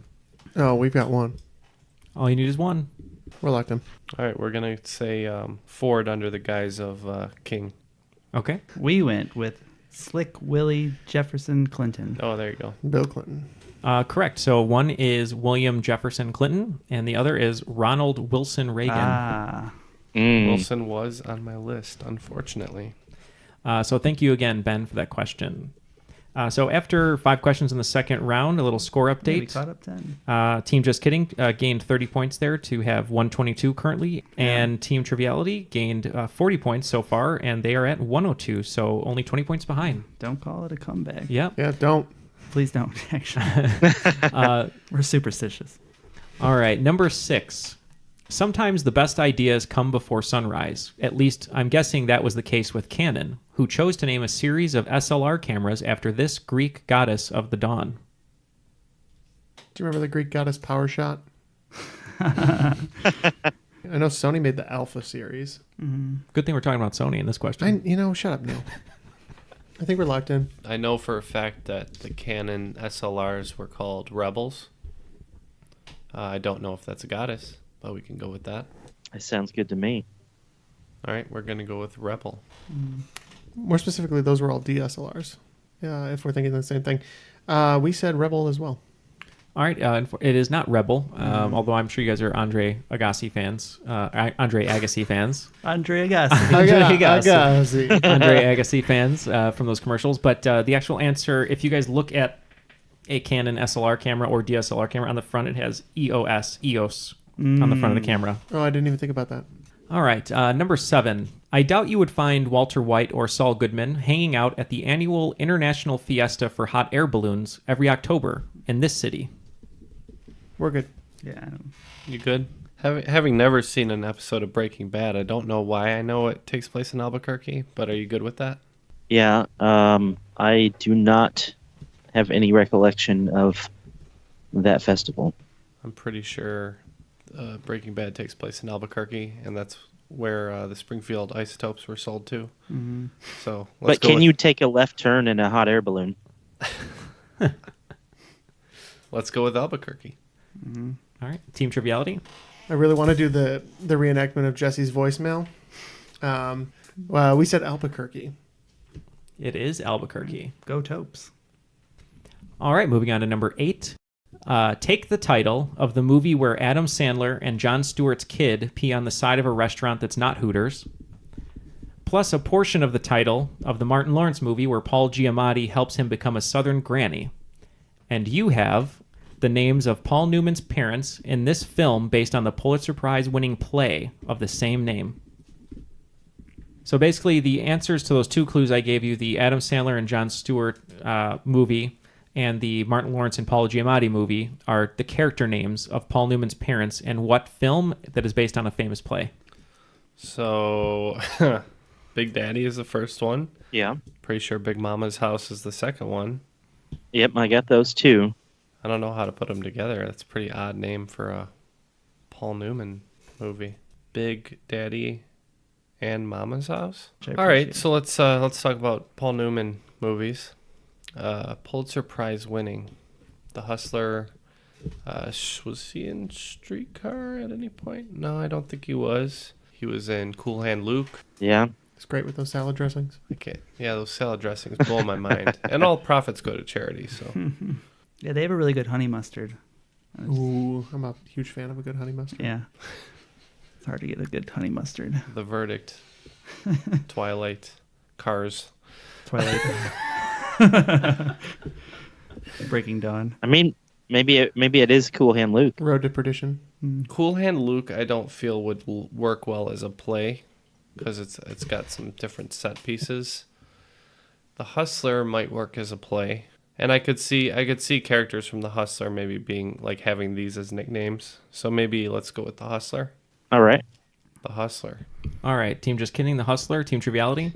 Oh, we've got one. All you need is one. We're locked in. All right, we're going to say Ford under the guise of King. Okay. We went with Slick Willie Jefferson Clinton. Oh, there you go. Bill Clinton. Correct. So one is William Jefferson Clinton, and the other is Ronald Wilson Reagan. Ah. Wilson was on my list, unfortunately. So thank you again, Ben, for that question. So after 5 questions in the second round, a little score Yeah, we update. caught up 10. Team Just Kidding gained 30 points there to have 122 currently, and Team Triviality gained 40 points so far, and they are at 102, so only 20 points behind. Don't call it a comeback. Yep. Yeah, don't. Please don't, actually. We're superstitious. All right, number 6. Sometimes the best ideas come before sunrise. At least, I'm guessing that was the case with Canon, who chose to name a series of SLR cameras after this Greek goddess of the dawn. Do you remember the Greek goddess Power Shot? I know Sony made the Alpha series. Good thing we're talking about Sony in this question. Shut up, Neil. I think we're locked in. I know for a fact that the Canon SLRs were called Rebels. I don't know if that's a goddess, but we can go with that. That sounds good to me. All right, we're going to go with Rebel. More specifically, those were all DSLRs. Yeah, if we're thinking the same thing. We said Rebel as well. All right, it is not Rebel, although I'm sure you guys are Andre Agassi fans. Andre Agassi fans. Andre Agassi. Agassi. Andre Agassi fans from those commercials. But the actual answer, if you guys look at a Canon SLR camera or DSLR camera, on the front it has EOS on the front of the camera. Oh, I didn't even think about that. All right, number 7. I doubt you would find Walter White or Saul Goodman hanging out at the annual International Fiesta for Hot Air Balloons every October in this city. We're good. Yeah. You good? Having never seen an episode of Breaking Bad, I don't know why I know it takes place in Albuquerque, but are you good with that? Yeah, I do not have any recollection of that festival. I'm pretty sure Breaking Bad takes place in Albuquerque, and that's where the Springfield isotopes were sold to. Mm-hmm. So, But can you take a left turn in a hot air balloon? Let's go with Albuquerque. Mm-hmm. All right, Team Triviality. I really want to do the reenactment of Jesse's voicemail. Well, we said Albuquerque. It is Albuquerque. Go Topes. All right, moving on to number 8. Take the title of the movie where Adam Sandler and Jon Stewart's kid pee on the side of a restaurant that's not Hooters, plus a portion of the title of the Martin Lawrence movie where Paul Giamatti helps him become a Southern granny. And you have the names of Paul Newman's parents in this film based on the Pulitzer Prize-winning play of the same name. So basically, the answers to those 2 clues I gave you, the Adam Sandler and Jon Stewart movie and the Martin Lawrence and Paul Giamatti movie, are the character names of Paul Newman's parents in what film that is based on a famous play. So, Big Daddy is the first one. Yeah. Pretty sure Big Mama's House is the second one. Yep, I got those 2. I don't know how to put them together. That's a pretty odd name for a Paul Newman movie. Big Daddy and Mama's House. All right, so let's talk about Paul Newman movies. Pulitzer Prize winning. The Hustler. Was he in Streetcar at any point? No, I don't think he was. He was in Cool Hand Luke. Yeah. It's great with those salad dressings. Okay. Yeah, those salad dressings blow my mind. And all profits go to charity, so. Yeah, they have a really good honey mustard. Ooh, I'm a huge fan of a good honey mustard. Yeah. It's hard to get a good honey mustard. The Verdict. Twilight. Cars. Twilight. Breaking Dawn. I mean, maybe it is Cool Hand Luke. Road to Perdition. Cool Hand Luke, I don't feel would work well as a play because it's got some different set pieces. The Hustler might work as a play, and I could see characters from The Hustler maybe being like having these as nicknames. So maybe let's go with The Hustler. All right. The Hustler. All right, Team Just Kidding, The Hustler, Team Triviality.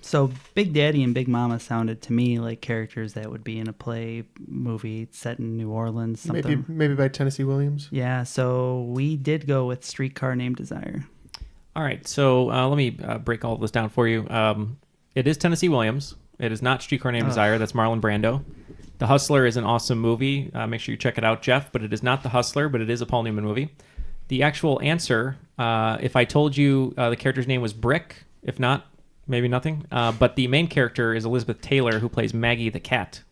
So Big Daddy and Big Mama sounded to me like characters that would be in a play movie set in New Orleans. Something. Maybe by Tennessee Williams. Yeah, so we did go with Streetcar Named Desire. All right, so let me break all of this down for you. It is Tennessee Williams. It is not Streetcar Named Desire. That's Marlon Brando. The Hustler is an awesome movie. Make sure you check it out, Jeff. But it is not The Hustler, but it is a Paul Newman movie. The actual answer, if I told you the character's name was Brick, if not, maybe nothing. But the main character is Elizabeth Taylor, who plays Maggie the cat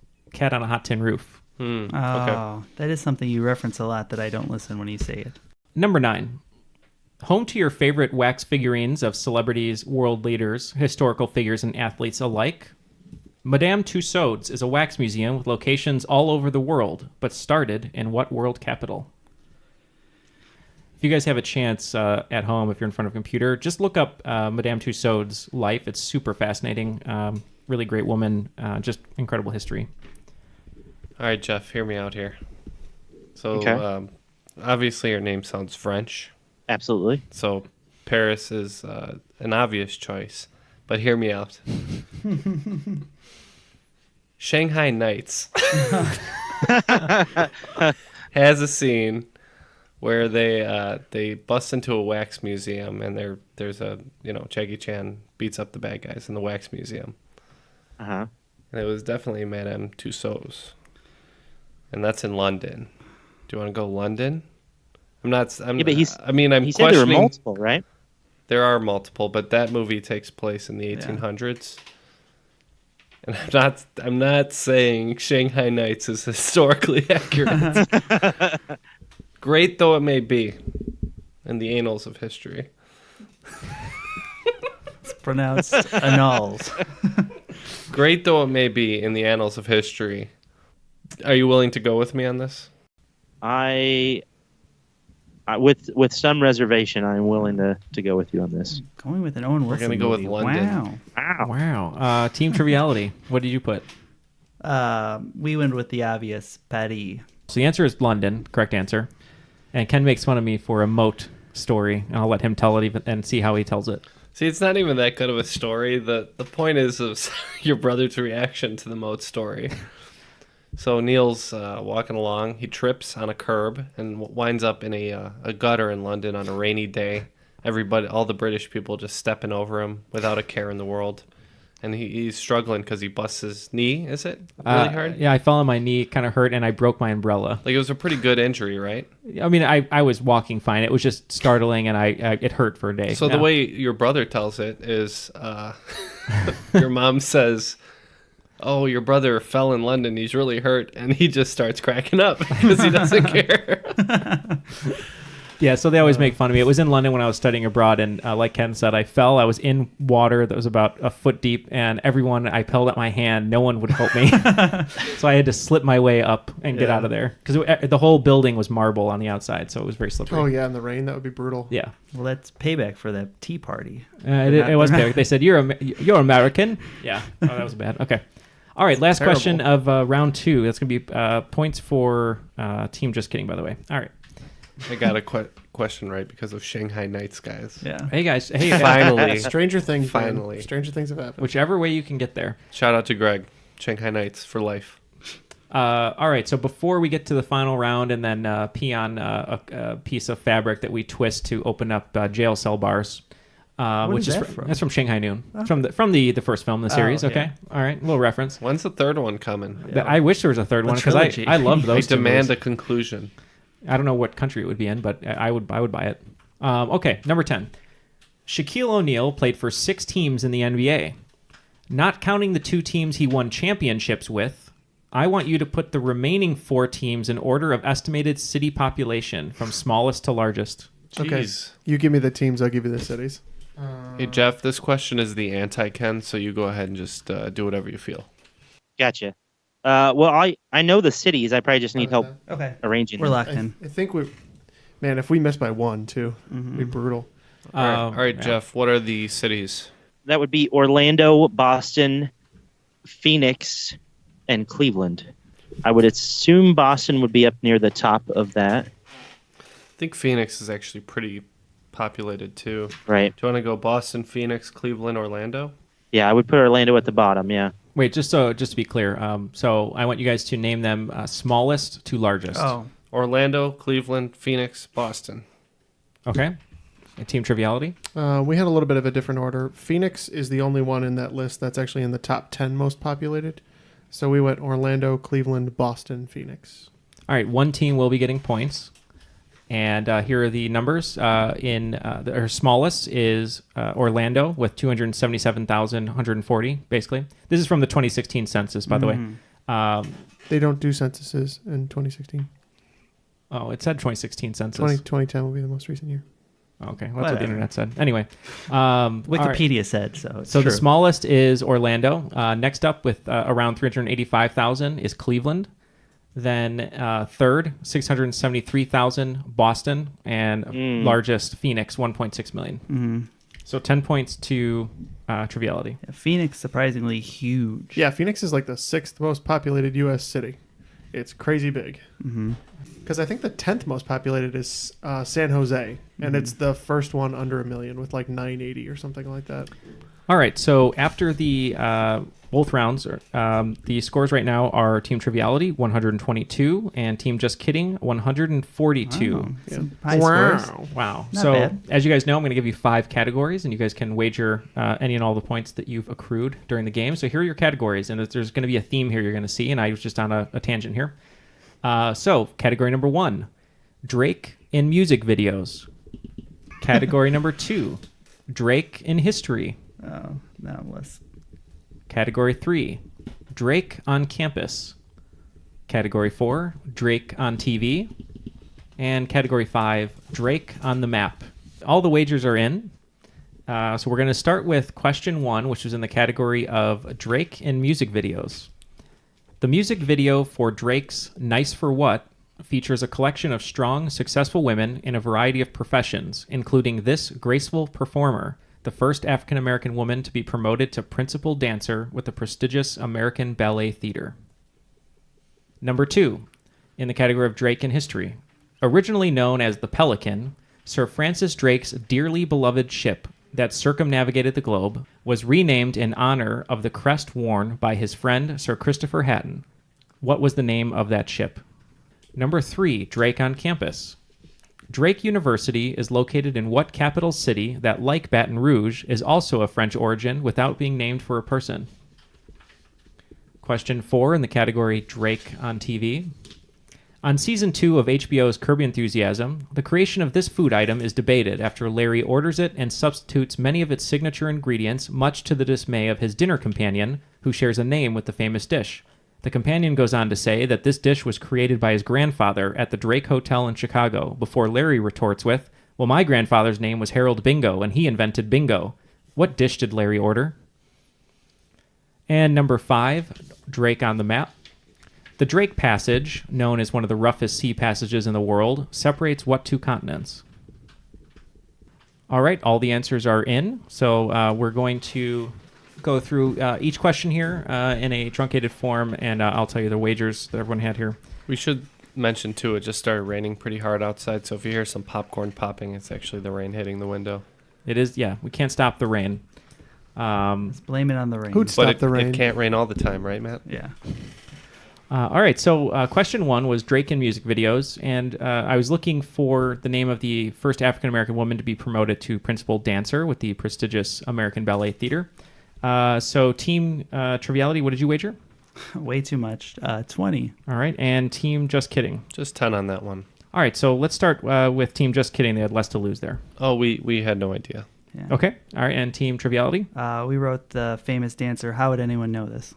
on a hot tin roof. Okay. That is something you reference a lot that I don't listen when you say it. Number 9. Home to your favorite wax figurines of celebrities, world leaders, historical figures, and athletes alike, Madame Tussauds is a wax museum with locations all over the world, but started in what world capital? If you guys have a chance at home, if you're in front of a computer, just look up Madame Tussauds' life. It's super fascinating. Really great woman. Just incredible history. All right, Jeff, hear me out here. So, Okay. Obviously her name sounds French. Absolutely. So Paris is an obvious choice, but hear me out. Shanghai Knights. has a scene where they bust into a wax museum, and there's a Jackie Chan beats up the bad guys in the wax museum. Uh-huh. And it was definitely Madame Tussauds, and that's in London. Do you want to go London? I'm not. I'm, Yeah, but I'm he said there were questioning. multiple, right? There are multiple, but that movie takes place in the 1800s. And I'm not saying Shanghai Nights is historically accurate. Great though it may be in the annals of history. It's pronounced annals. Great though it may be in the annals of history. Are you willing to go with me on this? With some reservation, I'm willing to go with you on this. Going with an Owen Wilson gonna go with movie. London. Wow. Wow. Team Triviality. What did you put? We went with the obvious, Paris. So the answer is London. Correct answer. And Ken makes fun of me for a moat story, and I'll let him tell it and see how he tells it. See, it's not even that good of a story. The point is of your brother's reaction to the moat story. So Neal's walking along. He trips on a curb and winds up in a gutter in London on a rainy day. All the British people just stepping over him without a care in the world. And he's struggling because he busts his knee. Is it really hard? Yeah, I fell on my knee, kind of hurt, and I broke my umbrella. Like, it was a pretty good injury, right? I mean, I was walking fine. It was just startling, and it hurt for a day. So the way your brother tells it is your mom says, "Oh, your brother fell in London. He's really hurt." And he just starts cracking up because he doesn't care. Yeah, so they always make fun of me. It was in London when I was studying abroad, and like Ken said, I fell. I was in water that was about a foot deep, and I held up my hand. No one would help me. So I had to slip my way up and get out of there. Because the whole building was marble on the outside, so it was very slippery. Oh, yeah, in the rain, that would be brutal. Yeah. Well, that's payback for that tea party. It was payback. They said, you're American. Yeah. Oh, that was bad. Okay. All right, last Terrible. question of round 2. That's going to be points for Team Just Kidding, by the way. All right. I got a question right because of Shanghai Nights, guys. Yeah. Hey, guys. Hey, Finally. Stranger things. man. Finally. Stranger things have happened. whichever way you can get there. Shout out to Greg. Shanghai Nights for life. All right, so before we get to the final round and then pee on a piece of fabric that we twist to open up jail cell bars, which is is that from? that's from Shanghai Noon, from the first film in the series. okay. Okay, all right, a little reference. When's the third one coming? I wish there was a third one because trilogy. I love I those. two demand movies. a conclusion. I don't know what country it would be in, but I would buy it. Okay, number 10. Shaquille O'Neal played for 6 teams in the NBA. Not counting the 2 teams he won championships with, I want you to put the remaining 4 teams in order of estimated city population from smallest to largest. Okay. Jeez. You give me the teams, I'll give you the cities. Hey, Jeff, this question is the anti-Ken, so you go ahead and just do whatever you feel. Gotcha. Well, I know the cities. I probably just need help Okay. arranging We're them. locked in. I think if we miss by 1, too, it'd be brutal. All right, Jeff, what are the cities? That would be Orlando, Boston, Phoenix, and Cleveland. I would assume Boston would be up near the top of that. I think Phoenix is actually pretty populated, too. Right. Do you want to go Boston, Phoenix, Cleveland, Orlando? Yeah, I would put Orlando at the bottom, yeah. Wait, just to be clear, so I want you guys to name them smallest to largest. Oh. Orlando, Cleveland, Phoenix, Boston. Okay. Team Triviality. We had a little bit of a different order. Phoenix is the only one in that list that's actually in the top 10 most populated. So we went Orlando, Cleveland, Boston, Phoenix. All right, one team will be getting points. And here are the numbers. Our smallest is Orlando with 277,140, basically. This is from the 2016 census, by the way. They don't do censuses in 2016. Oh, it said 2016 census. 2010 will be the most recent year. Okay, well, that's what Whatever. the internet said. Anyway. Wikipedia said so. It's So true. the smallest is Orlando. Next up with around 385,000 is Cleveland. Then third, 673,000, Boston. And largest, Phoenix, 1.6 million. Mm-hmm. So 10 points to Triviality. Phoenix, surprisingly huge. Yeah, Phoenix is like the 6th most populated U.S. city. It's crazy big. Because I think the 10th most populated is San Jose, and it's the first one under 1 million with like 980 or something like that. All right, so after the both rounds, the scores right now are Team Triviality 122 and Team Just Kidding 142. Wow, some high scores. Wow. Not So bad. as you guys know, I'm going to give you 5 categories, and you guys can wager any and all the points that you've accrued during the game. So here are your categories, and there's going to be a theme here you're going to see, and I was just on a tangent here. So category number 1, Drake in music videos. Category number 2, Drake in history. Oh, that was. Category 3, Drake on campus. Category 4, Drake on TV. And category 5, Drake on the map. All the wagers are in. So we're going to start with question 1, which is in the category of Drake in music videos. The music video for Drake's Nice for What features a collection of strong, successful women in a variety of professions, including this graceful performer, the first African-American woman to be promoted to principal dancer with the prestigious American Ballet Theater. Number 2, in the category of Drake in history. Originally known as the Pelican, Sir Francis Drake's dearly beloved ship that circumnavigated the globe was renamed in honor of the crest worn by his friend Sir Christopher Hatton. What was the name of that ship? Number 3, Drake on campus. Drake University is located in what capital city that, like Baton Rouge, is also of French origin without being named for a person? Question 4 in the category Drake on TV. On season 2 of HBO's Curb Your Enthusiasm, the creation of this food item is debated after Larry orders it and substitutes many of its signature ingredients, much to the dismay of his dinner companion, who shares a name with the famous dish. The companion goes on to say that this dish was created by his grandfather at the Drake Hotel in Chicago, before Larry retorts with, "Well, my grandfather's name was Harold Bingo, and he invented bingo." What dish did Larry order? And number 5, Drake on the map. The Drake Passage, known as one of the roughest sea passages in the world, separates what 2 continents? All right, all the answers are in, so we're going to go through each question here in a truncated form, and I'll tell you the wagers that everyone had here. We should mention, too, it just started raining pretty hard outside, so if you hear some popcorn popping, it's actually the rain hitting the window. It is, yeah, we can't stop the rain. Let's blame it on the rain. Who'd But stop the rain? it can't rain all the time, right, Matt? Yeah. All right, so question 1 was Drake in music videos, and I was looking for the name of the first African-American woman to be promoted to principal dancer with the prestigious American Ballet Theater. So Team Triviality, what did you wager? Way too much. 20. All right, and Team Just Kidding. Just 10 on that one. All right, so let's start with Team Just Kidding. They had less to lose there. Oh, we had no idea. Yeah. Okay, all right, and Team Triviality? We wrote the famous dancer. How would anyone know this?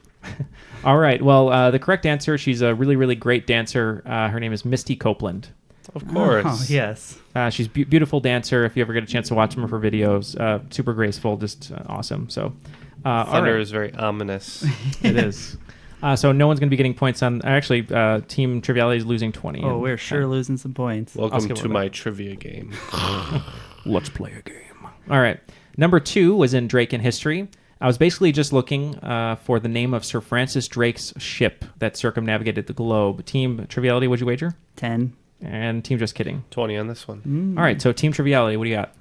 All right, well, the correct answer, she's a really, really great dancer. Her name is Misty Copeland. Of course. Oh, yes. She's a beautiful dancer. If you ever get a chance to watch some of her videos, super graceful, just awesome. So, all Thunder right. is very ominous. It is. So no one's going to be getting points on. Actually, Team Triviality is losing 20. Oh, and we're sure losing some points. Welcome skip to over my that. trivia game. Let's play a game. All right. Number 2 was in Drake in history. I was basically just looking for the name of Sir Francis Drake's ship that circumnavigated the globe. Team Triviality, what'd you wager? 10. And Team Just Kidding. 20 on this one. All right. So Team Triviality, what do you got?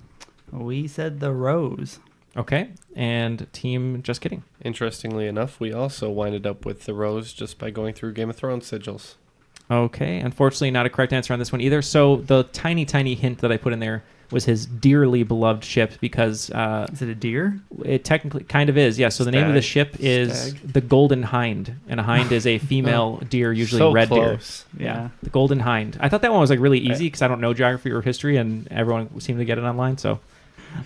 We said the Rose. Okay. And Team Just Kidding. Interestingly enough, we also winded up with the Rose just by going through Game of Thrones sigils. Okay. Unfortunately, not a correct answer on this one either. So the tiny, tiny hint that I put in there was his dearly beloved ship because Is it a deer? it technically kind of is. Yeah. So the name of the Stag. ship is Stag. the Golden Hind, and a hind is a female deer, usually So red close. deer. Yeah. The Golden Hind. I thought that one was like really easy because I don't know geography or history, and everyone seemed to get it online. So,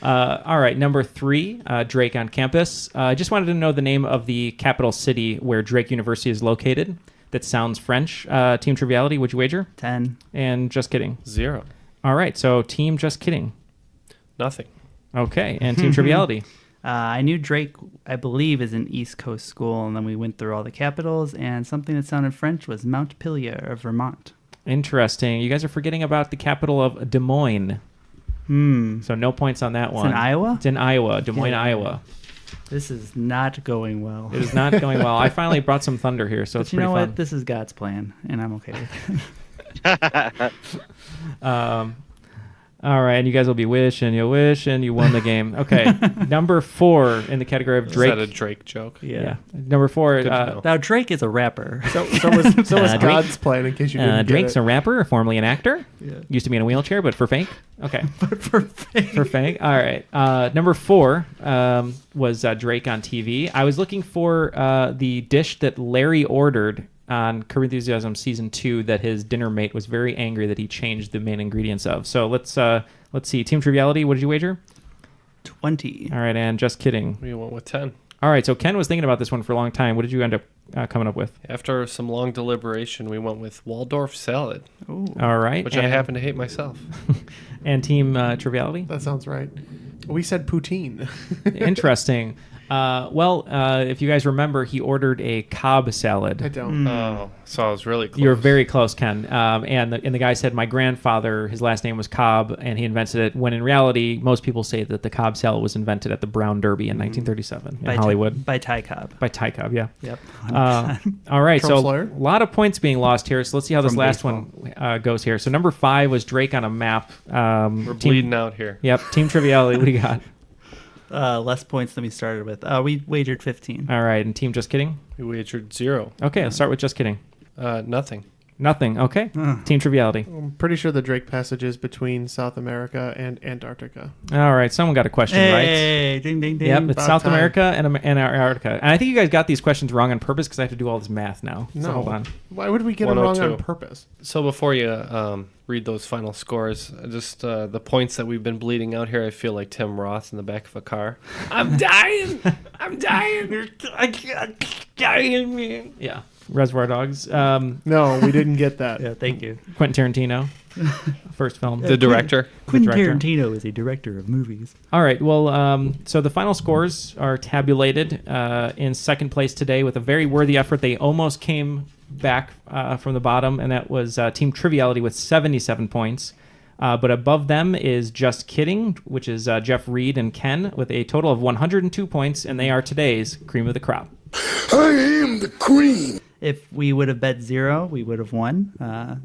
all right, number 3, Drake on campus. I just wanted to know the name of the capital city where Drake University is located. That sounds French. Team Triviality, would you wager? 10. And Just Kidding. 0. All right, so Team Just Kidding. Nothing. Okay, and Team Triviality. I knew Drake, I believe, is an East Coast school, and then we went through all the capitals, and something that sounded French was Montpelier of Vermont. Interesting. You guys are forgetting about the capital of Des Moines. So no points on that It's one. in Iowa? It's in Iowa, Des Moines, Yeah. Iowa. This is not going well. It is not going well. I finally brought some thunder here, so But it's you pretty know fun. what? This is God's plan, and I'm okay with it. All right, and you guys will be wishing you won the game. Okay, number 4 in the category of Drake. Is that a Drake joke? Yeah. Number 4. Good to know. Now Drake is a rapper. So was Drake- God's plan, in case you didn't Drake's get a rapper, formerly an actor. Yeah. Used to be in a wheelchair, but for fake. Okay. But for fake. For fake. All right. Number 4 was Drake on TV. I was looking for the dish that Larry ordered on Curb Enthusiasm Season 2 that his dinner mate was very angry that he changed the main ingredients of. So let's see. Team Triviality, what did you wager? 20. All right, and just kidding. We went with 10. All right, so Ken was thinking about this one for a long time. What did you end up coming up with? After some long deliberation, we went with Waldorf salad, Ooh. All right. which I happen to hate myself. And Team Triviality? That sounds right. We said poutine. Interesting. If you guys remember, he ordered a Cobb salad. I don't. Oh, so I was really close. You were very close, Ken. And the guy said, my grandfather, his last name was Cobb, and he invented it, when in reality, most people say that the Cobb salad was invented at the Brown Derby in 1937 in Hollywood. By Ty Cobb. By Ty Cobb, yeah. Yep. All right, Trump so Slayer? a lot of points being lost here, so let's see how this From last baseball. one goes here. So number 5 was Drake on a map. We're Team- bleeding out here. Yep, Team Triviality, what do you got? Less points than we started with. We wagered 15. All right, and Team Just Kidding? We wagered 0. Okay, let's start with Just Kidding. Nothing. Nothing, okay. Team Triviality. I'm pretty sure the Drake passage is between South America and Antarctica. All right, someone got a question right. Hey, ding, ding, ding. Yep, it's About South time. America and Antarctica. And I think you guys got these questions wrong on purpose because I have to do all this math now. No. So hold on. Why would we get them wrong on 102. purpose? So before you read those final scores, just the points that we've been bleeding out here, I feel like Tim Roth in the back of a car. I'm dying. I'm dying. I can't dying, man. Yeah. Reservoir Dogs. No, we didn't get that. Yeah, thank you. Quentin Tarantino. First film. The director. Quentin director. Tarantino is a director of movies. All right. Well, so the final scores are tabulated in second place today with a very worthy effort. They almost came back from the bottom, and that was Team Triviality with 77 points. But above them is Just Kidding, which is Jeff Reed and Ken with a total of 102 points, and they are today's cream of the crop. I am the cream. If we would have bet 0, we would have won.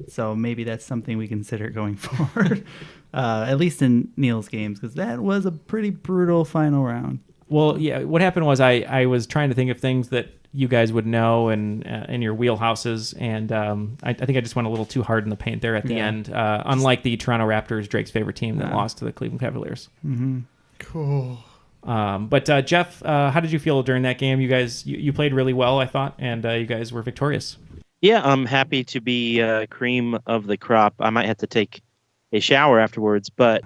So maybe that's something we consider going forward, at least in Neal's games, because that was a pretty brutal final round. Well, yeah, what happened was I was trying to think of things that you guys would know and in your wheelhouses, and I think I just went a little too hard in the paint there at the end, unlike the Toronto Raptors, Drake's favorite team that lost to the Cleveland Cavaliers. Cool. But Jeff, how did you feel during that game? You guys, you played really well, I thought, and you guys were victorious. Yeah, I'm happy to be cream of the crop. I might have to take a shower afterwards, but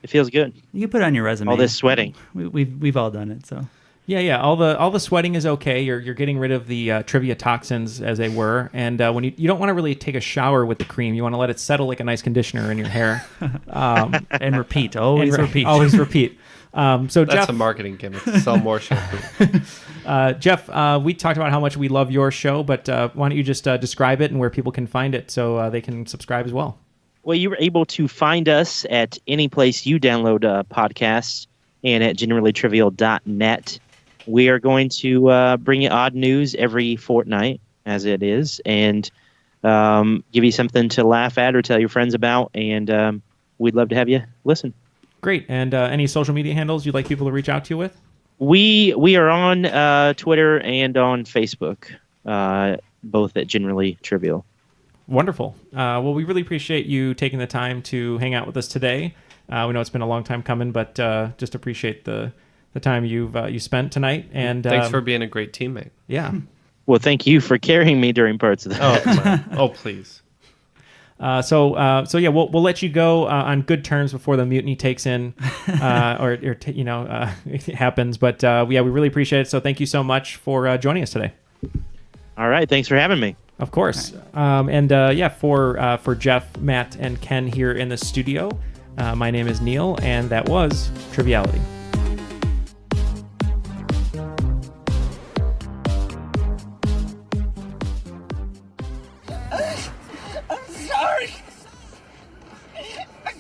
it feels good. You can put it on your resume. All this sweating. We've all done it. So Yeah. All the sweating is okay. You're getting rid of the trivia toxins, as they were, and when you don't want to really take a shower with the cream, you want to let it settle like a nice conditioner in your hair. and repeat. Always And repeat. Always repeat. So That's Jeff, a marketing gimmick to sell more shampoo. Jeff, we talked about how much we love your show, but why don't you just describe it and where people can find it so they can subscribe as well? Well, you were able to find us at any place you download podcasts and at generallytrivial.net. We are going to bring you odd news every fortnight, as it is, and give you something to laugh at or tell your friends about, and we'd love to have you listen. Great. And any social media handles you'd like people to reach out to you with? We are on Twitter and on Facebook, both at Generally Trivial. Wonderful. Well, we really appreciate you taking the time to hang out with us today. We know it's been a long time coming, but just appreciate the time you spent tonight. And Thanks for being a great teammate. Yeah. Well, thank you for carrying me during parts of the. Oh, come on. Oh, please. So yeah, we'll let you go on good terms before the mutiny takes in, it happens. But yeah, we really appreciate it. So thank you so much for joining us today. All right, thanks for having me. Of course. For Jeff, Matt, and Ken here in the studio, my name is Neal, and that was Triviality. Sorry.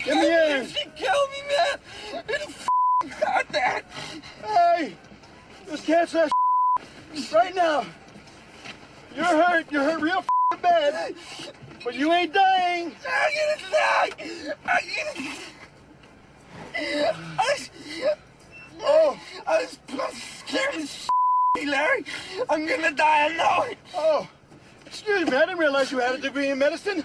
Come here. You kill me, man. Who the got that? Hey, let's catch that right now. You're hurt. You're hurt real bad. But you ain't dying. I'm gonna die. I was scared as shit, Larry. I'm gonna die, I know it. Oh, excuse me, I didn't realize you had a degree in medicine.